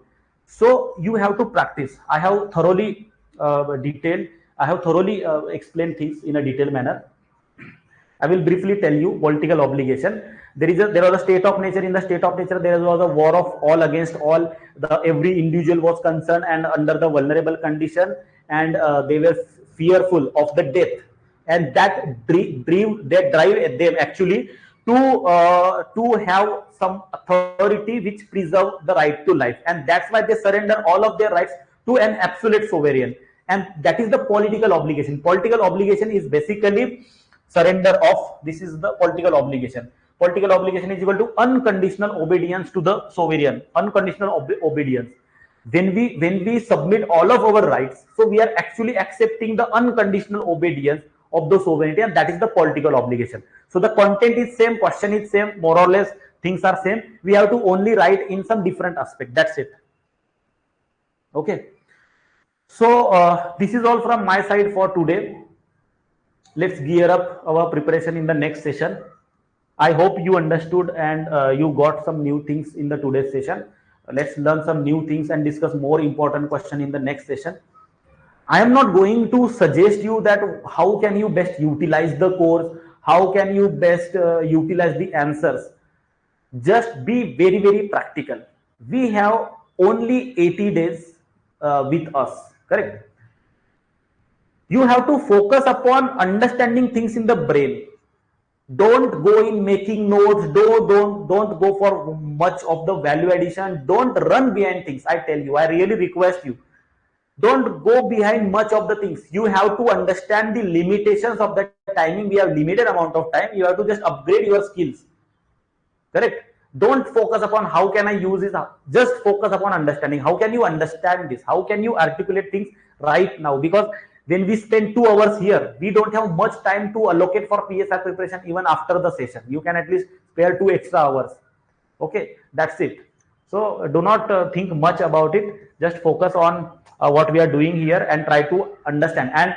So you have to practice. I have thoroughly explained things in a detailed manner. I will briefly tell you political obligation. There was a state of nature. In the state of nature, there was a war of all against all. Every individual was concerned and under the vulnerable condition, and they were fearful of the death, and that drive them actually to have some authority which preserve the right to life, and that's why they surrender all of their rights to an absolute sovereign, and that is the political obligation. Political obligation is basically surrender of, this is the political obligation. Political obligation is equal to unconditional obedience to the sovereign. Unconditional obedience. When we submit all of our rights, so we are actually accepting the unconditional obedience of the sovereignty, and that is the political obligation. So the content is same, question is same, more or less things are same. We have to only write in some different aspect. That's it. Okay. So this is all from my side for today. Let's gear up our preparation in the next session. I hope you understood and you got some new things in the today's session. Let's learn some new things and discuss more important question in the next session. I am not going to suggest you that how can you best utilize the course, how can you best utilize the answers. Just be very, very practical. We have only 80 days with us, correct? You have to focus upon understanding things in the brain. Don't go in making notes. Don't go for much of the value addition. Don't run behind things. I tell you, I really request you, don't go behind much of the things. You have to understand the limitations of the timing. We have limited amount of time. You have to just upgrade your skills. Correct? Don't focus upon how can I use this. Just focus upon understanding. How can you understand this? How can you articulate things right now? Because when we spend 2 hours here, we don't have much time to allocate for PSIR preparation even after the session. You can at least spare 2 extra hours. Okay, that's it. So do not think much about it. Just focus on what we are doing here and try to understand. And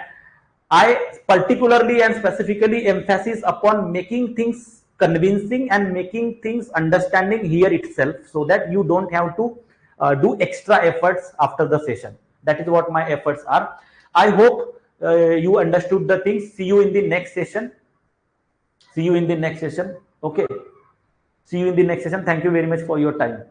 I particularly and specifically emphasis upon making things convincing and making things understanding here itself, so that you don't have to do extra efforts after the session. That is what my efforts are. I hope you understood the things. See you in the next session. See you in the next session. Okay. See you in the next session. Thank you very much for your time.